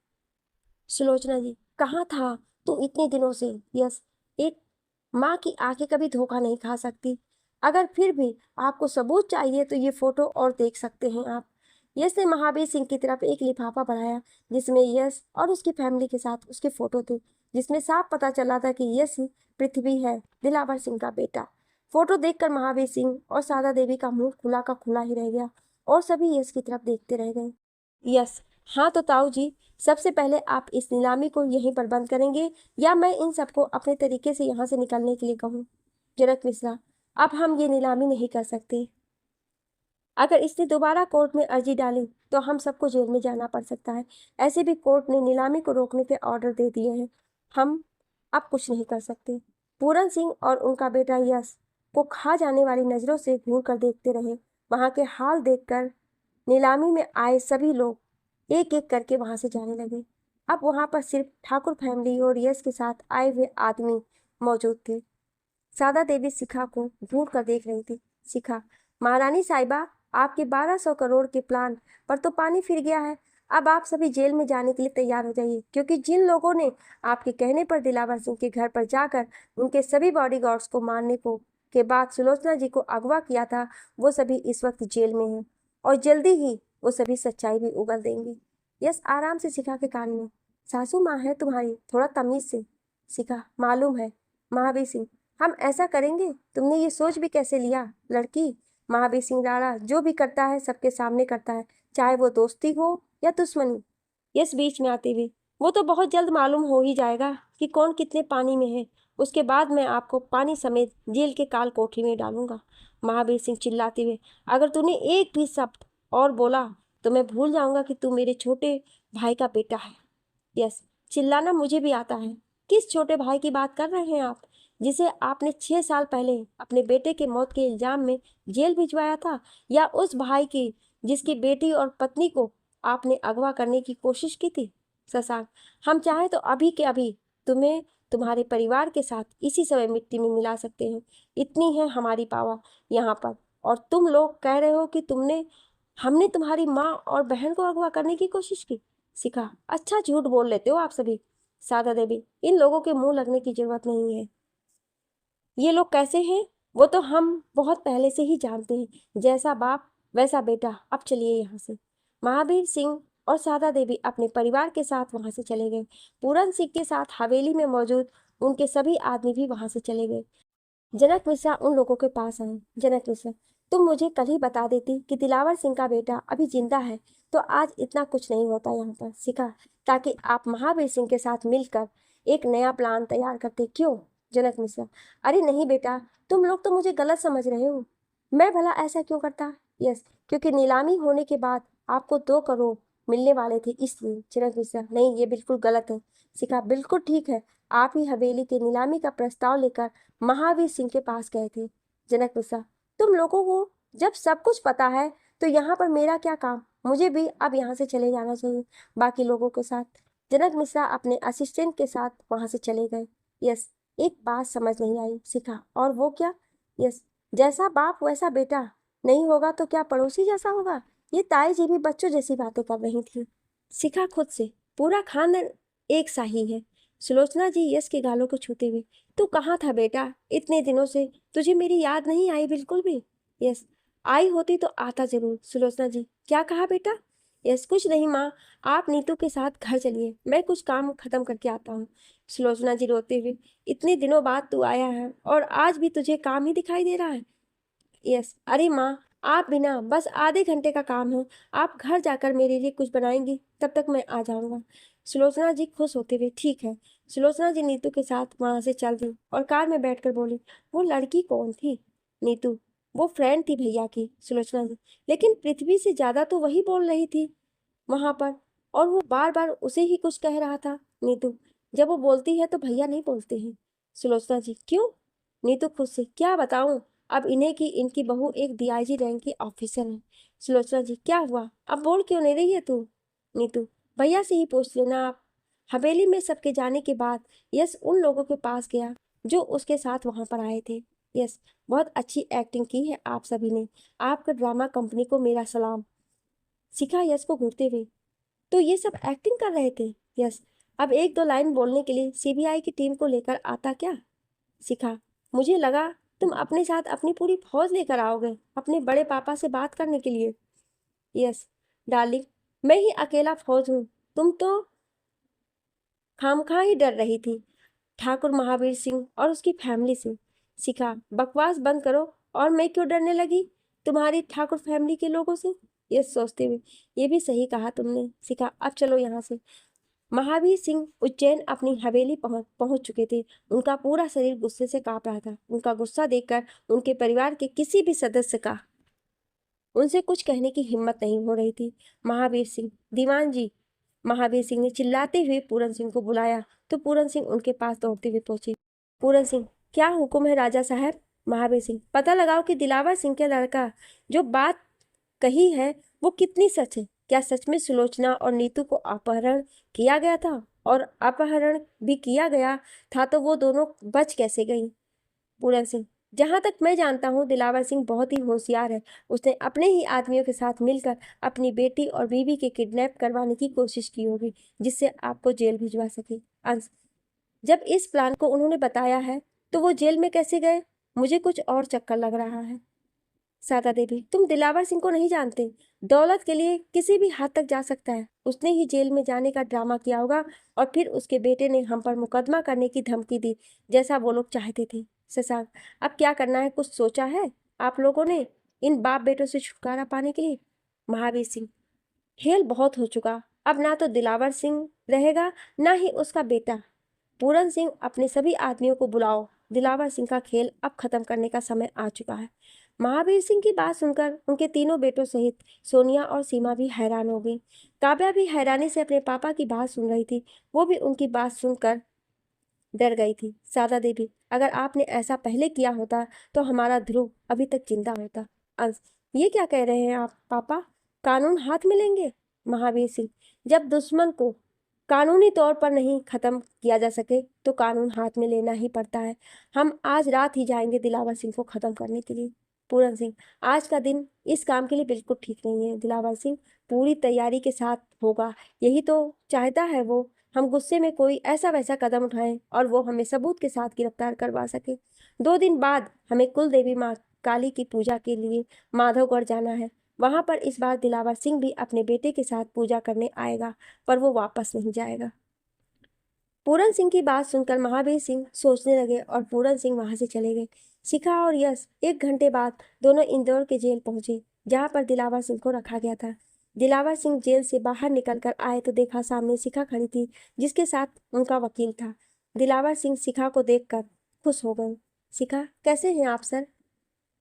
सुलोचना जी, कहाँ था तू इतने दिनों से। यश, एक माँ की आंखें कभी धोखा नहीं खा सकती। अगर फिर भी आपको सबूत चाहिए तो ये फोटो और देख सकते हैं आप। यश ने महावीर सिंह की तरफ एक लिफाफा बढ़ाया जिसमें यश और उसकी फैमिली के साथ उसके फोटो थे, जिसमें साफ पता चला था कि यश पृथ्वी है, दिलावर सिंह का बेटा। फोटो देखकर महावीर सिंह और सादा देवी का मुंह खुला का खुला ही रह गया और सभी यश की तरफ देखते रह गए। यश, हाँ तो ताऊ जी, सबसे पहले आप इस नीलामी को यहीं पर बंद करेंगे या मैं इन सबको अपने तरीके से यहाँ से निकलने के लिए कहूँ। जनक मिश्रा, अब हम ये नीलामी नहीं कर सकते। अगर इसने दोबारा कोर्ट में अर्जी डाली तो हम सबको जेल में जाना पड़ सकता है। ऐसे भी कोर्ट ने नीलामी को रोकने के ऑर्डर दे दिए हैं। हम अब कुछ नहीं कर सकते। पूरन सिंह और उनका बेटा यश को खा जाने वाली नजरों से घूर कर देखते रहे। वहां के हाल देखकर नीलामी में आए सभी लोग एक एक करके वहां से जाने लगे। अब वहां पर सिर्फ ठाकुर फैमिली और यश के साथ आए हुए आदमी मौजूद थे। सादा देवी शिखा को घूर कर देख रही थी। शिखा, महारानी साहिबा, आपके 1200 करोड़ के प्लान पर तो पानी फिर गया है। अब आप सभी जेल में जाने के लिए तैयार हो जाइए, क्योंकि जिन लोगों ने आपके कहने पर दिलावर सिंह के घर पर जाकर उनके सभी बॉडीगार्ड्स को मारने को के बाद सुलोचना जी को अगवा किया था, वो सभी इस वक्त जेल में हैं और जल्दी ही वो सभी सच्चाई भी उगल देंगे। यस आराम से शिखा के कान में, सासू माँ है तुम्हारी, थोड़ा तमीज से। शिखा, मालूम है। महावीर सिंह, हम ऐसा करेंगे, तुमने ये सोच भी कैसे लिया लड़की। महावीर सिंह राणा जो भी करता है सबके सामने करता है, चाहे वो दोस्ती हो या दुश्मनी। यस बीच में आते हुए, वो तो बहुत जल्द मालूम हो ही जाएगा कि कौन कितने पानी में है। उसके बाद मैं आपको पानी समेत जेल के काल कोठरी में डालूंगा। महावीर सिंह चिल्लाते हुए, अगर तूने एक भी शब्द और बोला तो मैं भूल जाऊंगा कि तू मेरे छोटे भाई का बेटा है। यस, चिल्लाना मुझे भी आता है। किस छोटे भाई की बात कर रहे हैं आप, जिसे आपने 6 साल पहले अपने बेटे के मौत के इल्जाम में जेल भिजवाया था, या उस भाई की जिसकी बेटी और पत्नी को आपने अगवा करने की कोशिश की थी। शशांक, हम चाहें तो अभी के अभी तुम्हें तुम्हारे परिवार के साथ इसी समय मिट्टी में मिला सकते हैं। इतनी है हमारी पावर यहाँ पर। और तुम लोग कह रहे हो कि हमने तुम्हारी माँ और बहन को अगवा करने की कोशिश की। शिखा, अच्छा झूठ बोल लेते हो आप सभी। सादा देवी, इन लोगों के मुंह लगने की जरूरत नहीं है। ये लोग कैसे हैं वो तो हम बहुत पहले से ही जानते हैं। जैसा बाप वैसा बेटा। अब चलिए यहाँ से। महावीर सिंह और सादा देवी अपने परिवार के साथ वहां से चले गए। पूरन सिंह के साथ हवेली में मौजूद उनके सभी आदमी भी वहां से चले गए। जनक मिश्रा उन लोगों के पास आए। जनक मिश्रा, तुम मुझे कल ही बता देती कि दिलावर सिंह का बेटा अभी जिंदा है तो आज इतना कुछ नहीं होता यहाँ पर। शिखा, ताकि आप महावीर सिंह के साथ मिलकर एक नया प्लान तैयार करते। क्यों। जनक मिश्रा, अरे नहीं बेटा, तुम लोग तो मुझे गलत समझ रहे हो। मैं भला ऐसा क्यों करता। यस, क्योंकि नीलामी होने के बाद आपको 2 करोड़ मिलने वाले थे इसलिए। जनक मिश्रा, नहीं, ये बिल्कुल गलत है। शिखा, बिल्कुल ठीक है, आप ही हवेली के नीलामी का प्रस्ताव लेकर महावीर सिंह के पास गए थे। जनक मिश्रा, तुम लोगों को जब सब कुछ पता है तो यहाँ पर मेरा क्या काम। मुझे भी अब यहाँ से चले जाना चाहिए बाकी लोगों के साथ। जनक मिश्रा अपने असिस्टेंट के साथ वहां से चले गए। यस, एक बात समझ नहीं आई। शिखा, और वो क्या। यस, जैसा बाप वैसा बेटा नहीं होगा तो क्या पड़ोसी जैसा होगा। ये ताई जी भी बच्चों जैसी बातें कर रही थी। शिखा खुद से, पूरा खानदान एक सा ही है। सुलोचना जी यश के गालों को छूते हुए, तू कहाँ था बेटा इतने दिनों से, तुझे मेरी याद नहीं आई बिल्कुल भी। यस, आई होती तो आता जरूर। सुलोचना जी, क्या कहा बेटा। यस, कुछ नहीं माँ, आप नीतू के साथ घर चलिए, मैं कुछ काम खत्म करके आता हूँ। सुलोचना जी रोते हुए, इतने दिनों बाद तू आया है और आज भी तुझे काम ही दिखाई दे रहा है। यस, अरे माँ, आप बिना बस आधे घंटे का काम है, आप घर जाकर मेरे लिए कुछ बनाएंगी, तब तक मैं आ जाऊंगा। सुलोचना जी खुश होते हुए, ठीक है। सुलोचना जी नीतू के साथ वहां से चल दी और कार में बैठकर बोली, वो लड़की कौन थी? नीतू, वो फ्रेंड थी भैया की। सुलोचना जी, लेकिन पृथ्वी से ज्यादा तो वही बोल रही थी वहां पर, और वो बार बार उसे ही कुछ कह रहा था। नीतू, जब वो बोलती है तो भैया नहीं बोलते हैं। सुलोचना जी, क्यों? नीतू खुद से, क्या बताऊं, अब इन्हें की इनकी बहू एक डीआईजी रैंक की ऑफिसर है। सुलोचना जी, क्या हुआ, अब बोल क्यों नहीं रही है तू? नीतू, भैया से ही पूछ लेना आप। हवेली में सबके जाने के बाद यश उन लोगों के पास गया जो उसके साथ वहां पर आए थे। यस, बहुत अच्छी एक्टिंग की है आप सभी ने, आपका ड्रामा कंपनी को मेरा सलाम। शिखा यश को घूरते हुए, तो ये सब एक्टिंग कर रहे थे? यस, अब एक दो लाइन बोलने के लिए सीबीआई की टीम को लेकर आता क्या? शिखा, मुझे लगा तुम अपने साथ अपनी पूरी फौज लेकर आओगे अपने बड़े पापा से बात करने के लिए। यस, डार्लिंग, मैं ही अकेला फौज हूँ, तुम तो खामखा ही डर रही थी ठाकुर महावीर सिंह और उसकी फैमिली से। शिखा, बकवास बंद करो, और मैं क्यों डरने लगी तुम्हारी ठाकुर फैमिली के लोगों से? ये सोचते हुए, ये भी सही कहा तुमने। शिखा, अब चलो यहाँ से। महावीर सिंह उज्जैन अपनी हवेली पहुंच चुके थे। उनका पूरा शरीर गुस्से से कांप रहा था। उनका गुस्सा देखकर उनके परिवार के किसी भी सदस्य का उनसे कुछ कहने की हिम्मत नहीं हो रही थी। महावीर सिंह, दीवान जी। महावीर सिंह ने चिल्लाते हुए पूरन सिंह को बुलाया तो पूरन सिंह उनके पास दौड़ते हुए पहुंचे। पूरन सिंह, क्या हुक्म है राजा साहब? महावीर सिंह, पता लगाओ कि दिलावर सिंह के लड़का जो बात कही है वो कितनी सच है। क्या सच में सुलोचना और नीतू को अपहरण किया गया था? और अपहरण भी किया गया था तो वो दोनों बच कैसे गई? पूरन सिंह, जहां तक मैं जानता हूँ दिलावर सिंह बहुत ही होशियार है। उसने अपने ही आदमियों के साथ मिलकर अपनी बेटी और बीवी के किडनैप करवाने की कोशिश की होगी, जिससे आपको जेल भिजवा सके। अंश, जब इस प्लान को उन्होंने बताया है तो वो जेल में कैसे गए? मुझे कुछ और चक्कर लग रहा है। सादा देवी, तुम दिलावर सिंह को नहीं जानते। दौलत के लिए किसी भी हद तक जा सकता है। उसने ही जेल में जाने का ड्रामा किया होगा और फिर उसके बेटे ने हम पर मुकदमा करने की धमकी दी, जैसा वो लोग चाहते थे। शशांक, अब क्या करना है, कुछ सोचा है आप लोगों ने इन बाप बेटों से छुटकारा पाने के लिए? महावीर सिंह, खेल बहुत हो चुका, अब ना तो दिलावर सिंह रहेगा ना ही उसका बेटा। पूरन सिंह, अपने सभी आदमियों को बुलाओ, दिलावर सिंह का खेल अब खत्म करने का समय आ चुका है। महावीर सिंह की बात सुनकर उनके तीनों बेटों सहित सोनिया और सीमा भी हैरान हो गई। काव्या भी हैरानी से अपने पापा की बात सुन रही थी। वो भी उनकी बात सुनकर डर गई थी। सादा देवी, अगर आपने ऐसा पहले किया होता तो हमारा ध्रुव अभी तक जिंदा होता। अंश, ये क्या कह रहे हैं आप पापा, कानून हाथ में लेंगे? महावीर सिंह, जब दुश्मन को कानूनी तौर पर नहीं खत्म किया जा सके तो कानून हाथ में लेना ही पड़ता है। हम आज रात ही जाएंगे दिलावर सिंह को खत्म करने के लिए। पूरन सिंह, आज का दिन इस काम के लिए बिल्कुल ठीक नहीं है। दिलावर सिंह पूरी तैयारी के साथ होगा, यही तो चाहता है वो। हम गुस्से में कोई ऐसा वैसा कदम उठाएं और वो हमें सबूत के साथ गिरफ्तार करवा सके। 2 दिन बाद हमें कुल देवी माँ काली की पूजा के लिए माधवगढ़ जाना है। वहां पर इस बार दिलावर सिंह भी अपने बेटे के साथ पूजा करने आएगा, पर वो वापस नहीं जाएगा। पूरन सिंह की बात सुनकर महावीर सिंह सोचने लगे और पूरन सिंह वहां से चले गए। शिखा और यश 1 घंटे बाद दोनों इंदौर के जेल पहुंचे, जहां पर दिलावर सिंह को रखा गया था। दिलावर सिंह जेल से बाहर निकलकर आए तो देखा सामने शिखा खड़ी थी, जिसके साथ उनका वकील था। दिलावर सिंह शिखा को देखकर खुश हो गए। शिखा, कैसे हैं आप सर?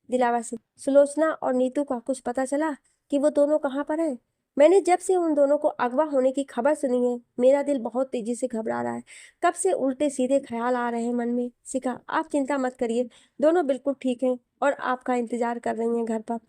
दिलावर सिंह, सुलोचना और नीतू का कुछ पता चला कि वो दोनों कहाँ पर हैं? मैंने जब से उन दोनों को अगवा होने की खबर सुनी है मेरा दिल बहुत तेजी से घबरा रहा है। कब से उल्टे सीधे ख्याल आ रहे हैं मन में। शिखा, आप चिंता मत करिए, दोनों बिल्कुल ठीक हैं और आपका इंतजार कर रही हैं घर पर।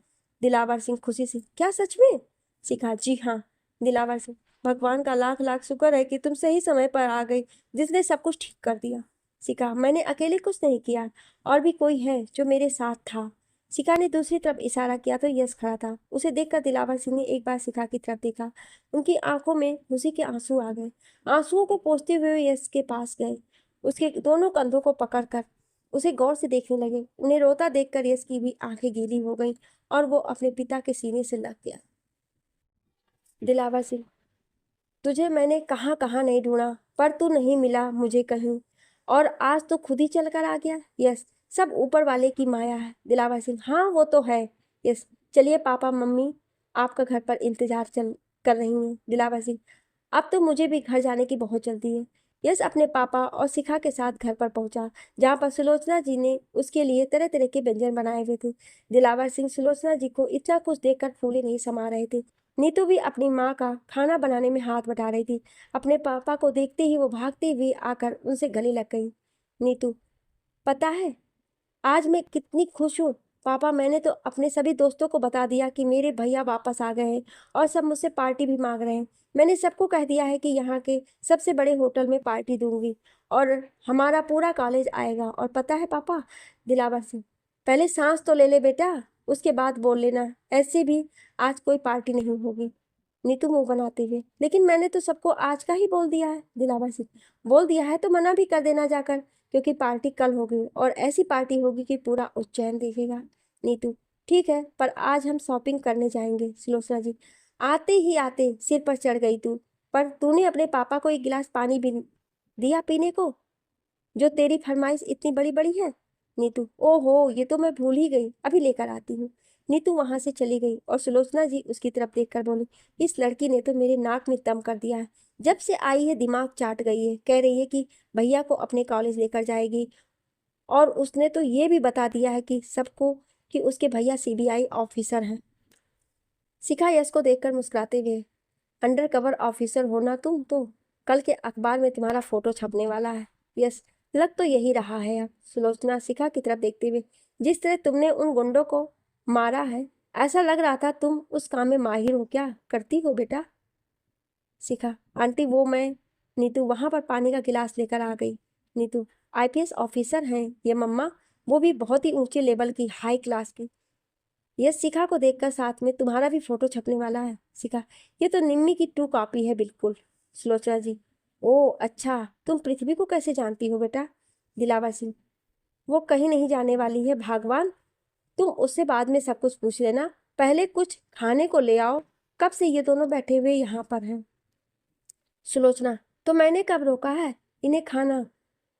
दिलावर सिंह खुशी से, क्या सच में? शिखा, जी हाँ। दिलावर सिंह, भगवान का लाख लाख शुक्र है कि तुम सही समय पर आ गई, जिसने सब कुछ ठीक कर दिया। शिखा, मैंने अकेले कुछ नहीं किया, और भी कोई है जो मेरे साथ था। शिखा ने दूसरी तरफ इशारा किया तो यश खड़ा था। उसे देखकर दिलावर सिंह ने एक बार शिखा की तरफ देखा। उनकी आंखों में खुशी के आंसू आ गए। आंसुओं को पोंछते हुए यश के पास गए, उसके दोनों कंधों को पकड़कर उसे गौर से देखने लगे। उन्हें रोता देखकर यश की भी आंखें गीली हो गईं और वो अपने पिता के सीने से लग गया। दिलावर सिंह, तुझे मैंने कहाँ कहाँ नहीं ढूंढा, पर तू नहीं मिला मुझे कहीं, और आज तो खुद ही चल कर आ गया। यस, सब ऊपर वाले की माया है। दिलावर सिंह, हाँ वो तो है। यस, चलिए पापा मम्मी आपका घर पर इंतजार चल कर रही हैं। दिलावर सिंह, अब तो मुझे भी घर जाने की बहुत जल्दी है। यश अपने पापा और शिखा के साथ घर पर पहुंचा, जहां पर सुलोचना जी ने उसके लिए तरह तरह के व्यंजन बनाए हुए थे। दिलावर सिंह सुलोचना जी को इतना कुछ देखकर फूले नहीं समा रहे थे। नीतू भी अपनी माँ का खाना बनाने में हाथ बटा रही थी। अपने पापा को देखते ही वो भागते हुए आकर उनसे गले लग गई। नीतू, पता है आज मैं कितनी खुश हूँ पापा, मैंने तो अपने सभी दोस्तों को बता दिया कि मेरे भैया वापस आ गए हैं और सब मुझसे पार्टी भी मांग रहे हैं। मैंने सबको कह दिया है कि यहाँ के सबसे बड़े होटल में पार्टी दूंगी और हमारा पूरा कॉलेज आएगा। और पता है पापा, दिलावर सिंह, पहले सांस तो ले ले बेटा, उसके बाद बोल लेना। ऐसे भी आज कोई पार्टी नहीं होगी। नीतू मुंह बनाते हुए, लेकिन मैंने तो सबको आज का ही बोल दिया है। दिलावर सिंह, बोल दिया है तो मना भी कर देना जाकर, क्योंकि पार्टी कल होगी और ऐसी पार्टी होगी कि पूरा उज्जैन देखेगा। नीतू, ठीक है, पर आज हम शॉपिंग करने जाएंगे। सुलोचना जी, आते ही आते सिर पर चढ़ गई तू, पर तूने अपने पापा को एक गिलास पानी भी दिया पीने को, जो तेरी फरमाइश इतनी बड़ी बड़ी है। नीतू, ओहो ये तो मैं भूल ही गई, अभी लेकर आती हूँ। नीतू वहां से चली गई और सुलोचना जी उसकी तरफ देखकर बोली, इस लड़की ने तो मेरे नाक में दम कर दिया है। जब से आई है दिमाग चाट गई है। कह रही है कि भैया को अपने कॉलेज लेकर जाएगी, और उसने तो ये भी बता दिया है कि सबको कि उसके भैया सीबीआई ऑफिसर हैं। शिखा यश को देखकर मुस्कुराते हुए, अंडर कवर ऑफिसर होना तुम तो, कल के अखबार में तुम्हारा फोटो छपने वाला है। यस, लग तो यही रहा है। अब सुलोचना शिखा की तरफ देखते हुए, जिस तरह तुमने उन गुंडों को मारा है, ऐसा लग रहा था तुम उस काम में माहिर हो। क्या करती हो बेटा? शिखा, आंटी वो मैं। नीतू वहां पर पानी का गिलास लेकर आ गई। नीतू, आईपीएस ऑफिसर हैं ये मम्मा, वो भी बहुत ही ऊंचे लेवल की, हाई क्लास की। ये शिखा को देखकर, साथ में तुम्हारा भी फोटो छपने वाला है। शिखा, ये तो निम्मी की टू कॉपी है बिल्कुल। सुलोचना जी, ओ अच्छा, तुम पृथ्वी को कैसे जानती हो बेटा? दिलावर सिंह, वो कहीं नहीं जाने वाली है भगवान, तुम उससे बाद में सब कुछ पूछ लेना, पहले कुछ खाने को ले आओ। कब से ये दोनों बैठे हुए यहाँ पर हैं? सुलोचना, तो मैंने कब रोका है इन्हें? खाना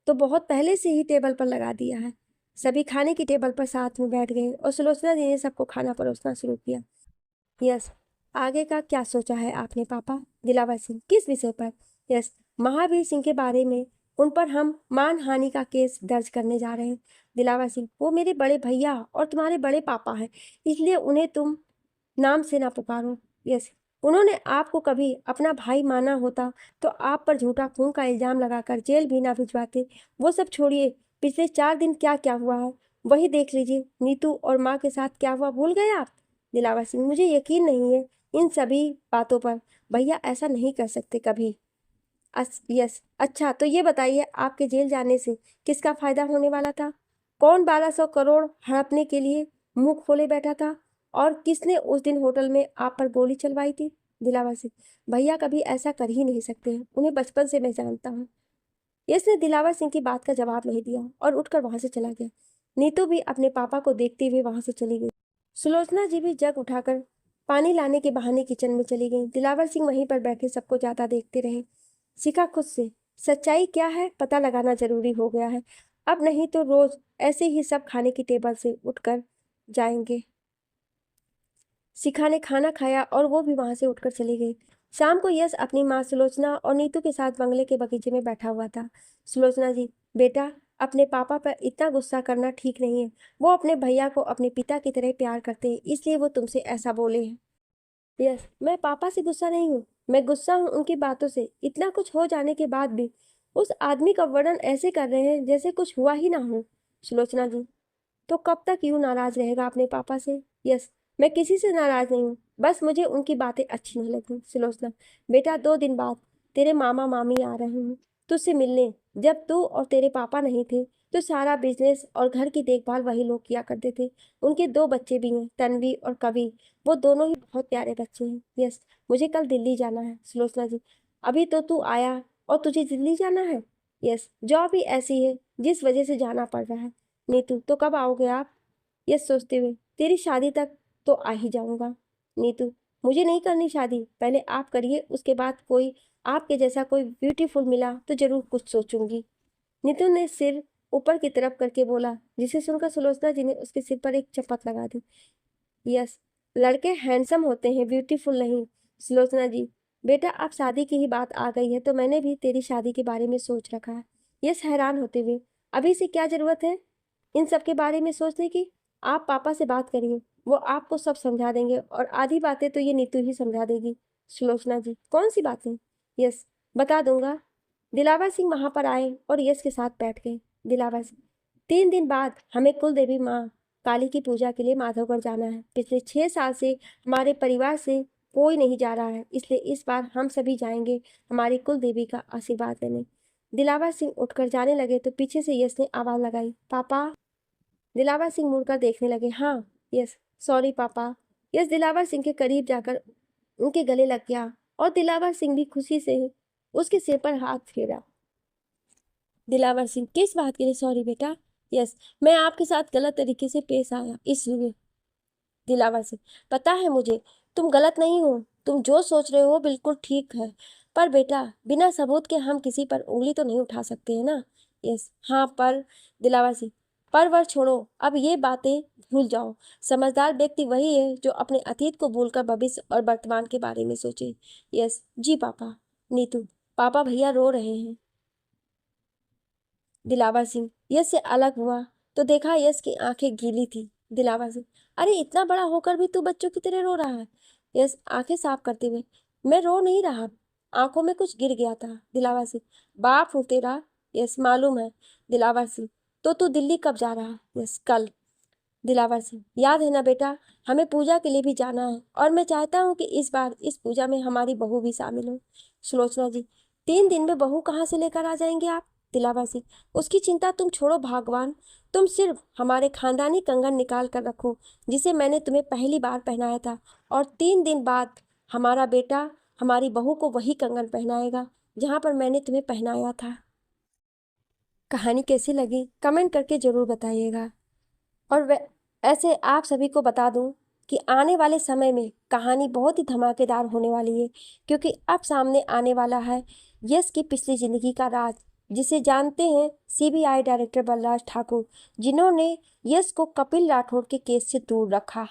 तो बहुत पहले से ही टेबल पर लगा दिया है। सभी खाने की टेबल पर साथ में बैठ गए और सुलोचना जी ने सबको खाना परोसना शुरू किया। यस, आगे का क्या सोचा है आपने पापा? दिलावर सिंह, किस विषय पर? यस, महावीर सिंह के बारे में। उन पर हम मानहानि का केस दर्ज करने जा रहे हैं। दिलावर सिंह, वो मेरे बड़े भैया और तुम्हारे बड़े पापा हैं, इसलिए उन्हें तुम नाम से ना पुकारो। यस, उन्होंने आपको कभी अपना भाई माना होता तो आप पर झूठा खून का इल्जाम लगाकर जेल भी ना भिजवाते। वो सब छोड़िए, पिछले 4 दिन क्या क्या हुआ है वही देख लीजिए। नीतू और माँ के साथ क्या हुआ भूल गए आप? दिलावर सिंह, मुझे यकीन नहीं है इन सभी बातों पर। भैया ऐसा नहीं कर सकते कभी। यस, अच्छा तो ये बताइए, आपके जेल जाने से किसका फायदा होने वाला था? कौन 1200 करोड़ हड़पने के लिए मुंह खोले बैठा था? और किसने उस दिन होटल में आप पर गोली चलवाई थी? दिलावर सिंह, भैया कभी ऐसा कर ही नहीं सकते, उन्हें बचपन से मैं जानता हूँ। यश ने दिलावर सिंह की बात का जवाब नहीं दिया और उठकर वहां से चला गया। नीतू भी अपने पापा को देखते हुए वहां से चली गई। सुलोचना जी भी जग उठाकर पानी लाने के बहाने किचन में चली गई। दिलावर सिंह वहीं पर बैठे सबको ज्यादा देखते रहे। शिखा खुद से, सच्चाई क्या है पता लगाना जरूरी हो गया है, अब नहीं तो रोज ऐसे ही सब खाने की टेबल से उठकर जाएंगे। शिखा ने खाना खाया और वो भी वहां से उठकर चली गई। शाम को यश अपनी माँ सुलोचना और नीतू के साथ बंगले के बगीचे में बैठा हुआ था। सुलोचना जी, बेटा अपने पापा पर इतना गुस्सा करना ठीक नहीं है। वो अपने भैया को अपने पिता की तरह प्यार करते हैं, इसलिए वो तुमसे ऐसा बोले हैं। यस, मैं पापा से गुस्सा नहीं हूँ, मैं गुस्सा हूँ उनकी बातों से। इतना कुछ हो जाने के बाद भी उस आदमी का वर्णन ऐसे कर रहे हैं जैसे कुछ हुआ ही ना हो। सुलोचना जी, तो कब तक यूं नाराज रहेगा अपने पापा से? यस, मैं किसी से नाराज नहीं हूँ, बस मुझे उनकी बातें अच्छी नहीं लगती। सुलोचना, बेटा 2 दिन बाद तेरे मामा मामी आ रहे हैं तुझसे मिलने। जब तू और तेरे पापा नहीं थे तो सारा बिजनेस और घर की देखभाल वही लोग किया करते थे। उनके 2 बच्चे भी हैं, तन्वी और कवि, वो दोनों ही बहुत प्यारे बच्चे हैं। यस, मुझे कल दिल्ली जाना है। सुलोचना जी, अभी तो तू आया और तुझे दिल्ली जाना है? यस, जॉब ही ऐसी है जिस वजह से जाना पड़ रहा है। नीतू, तो कब आओगे आप? यस सोचते हुए, तेरी शादी तक तो आ ही जाऊंगा। नीतू, मुझे नहीं करनी शादी, पहले आप करिए, उसके बाद कोई आपके जैसा कोई ब्यूटीफुल मिला तो जरूर कुछ सोचूंगी। नितु ने सिर ऊपर की तरफ करके बोला, जिसे सुनकर सुलोचना जी ने उसके सिर पर एक चपत लगा दी। यस, लड़के हैंडसम होते हैं, ब्यूटीफुल नहीं। सुलोचना जी, बेटा अब शादी की ही बात आ गई है तो मैंने भी तेरी शादी के बारे में सोच रखा है। यस हैरान होते हुए, अभी से क्या जरूरत है इन सब के बारे में सोचने की? आप पापा से बात करिए, वो आपको सब समझा देंगे और आधी बातें तो ये नीतू ही समझा देगी। सुलोचना जी, कौन सी बातें? यस, बता दूंगा। दिलावर सिंह वहां पर आए और यश के साथ बैठ गए। दिलावर सिंह, 3 दिन बाद हमें कुल देवी माँ काली की पूजा के लिए माधवगढ़ जाना है। पिछले 6 साल से हमारे परिवार से कोई नहीं जा रहा है, इसलिए इस बार हम सभी जाएंगे हमारी कुल देवी का आशीर्वाद लेने। दिलावर सिंह उठकर जाने लगे तो पीछे से यश ने आवाज लगाई, पापा। दिलावर सिंह मुड़कर देखने लगे। हाँ यस, सॉरी पापा। यस दिलावर सिंह के करीब जाकर उनके गले लग गया और दिलावर सिंह भी खुशी से उसके सिर पर हाथ फेरा। दिलावर सिंह, किस बात के लिए सॉरी बेटा? यस, मैं आपके साथ गलत तरीके से पेश आया इसलिए। दिलावर सिंह, पता है मुझे, तुम गलत नहीं हो, तुम जो सोच रहे हो बिल्कुल ठीक है, पर बेटा बिना सबूत के हम किसी पर उंगली तो नहीं उठा सकते हैं ना। यस हाँ, पर दिलावर सिंह, पर वर छोड़ो, अब ये बातें भूल जाओ। समझदार व्यक्ति वही है जो अपने अतीत को भूलकर भविष्य और वर्तमान के बारे में सोचे। यस जी पापा। नीतू, पापा भैया रो रहे हैं। दिलावर सिंह यश से अलग हुआ तो देखा यश की आंखें गीली थी। दिलावर सिंह, अरे इतना बड़ा होकर भी तू बच्चों की तरह रो रहा है। यश आंखें साफ करते हुए, मैं रो नहीं रहा, आंखों में कुछ गिर गया था। दिलावर सिंह, बाप हूँ तेरा। यश मालूम है। दिलावर सिंह, तो तू दिल्ली कब जा रहा है? यश कल। दिलावर सिंह, याद है ना बेटा, हमें पूजा के लिए भी जाना है और मैं चाहता हूँ कि इस बार इस पूजा में हमारी बहू भी शामिल हो। सुलोचना जी, 3 दिन में बहू कहाँ से लेकर आ जाएंगे आप? दिलावर सिंह, उसकी चिंता तुम छोड़ो भगवान, तुम सिर्फ हमारे खानदानी कंगन निकाल कर रखो जिसे मैंने तुम्हें पहली बार पहनाया था, और 3 दिन बाद हमारा बेटा हमारी बहू को वही कंगन पहनाएगा जहाँ पर मैंने तुम्हें पहनाया था। कहानी कैसी लगी कमेंट करके जरूर बताइएगा। और ऐसे आप सभी को बता दूं कि आने वाले समय में कहानी बहुत ही धमाकेदार होने वाली है, क्योंकि अब सामने आने वाला है यश की पिछली जिंदगी का राज, जिसे जानते हैं सीबीआई डायरेक्टर बलराज ठाकुर, जिन्होंने यश को कपिल राठौर के केस से दूर रखा।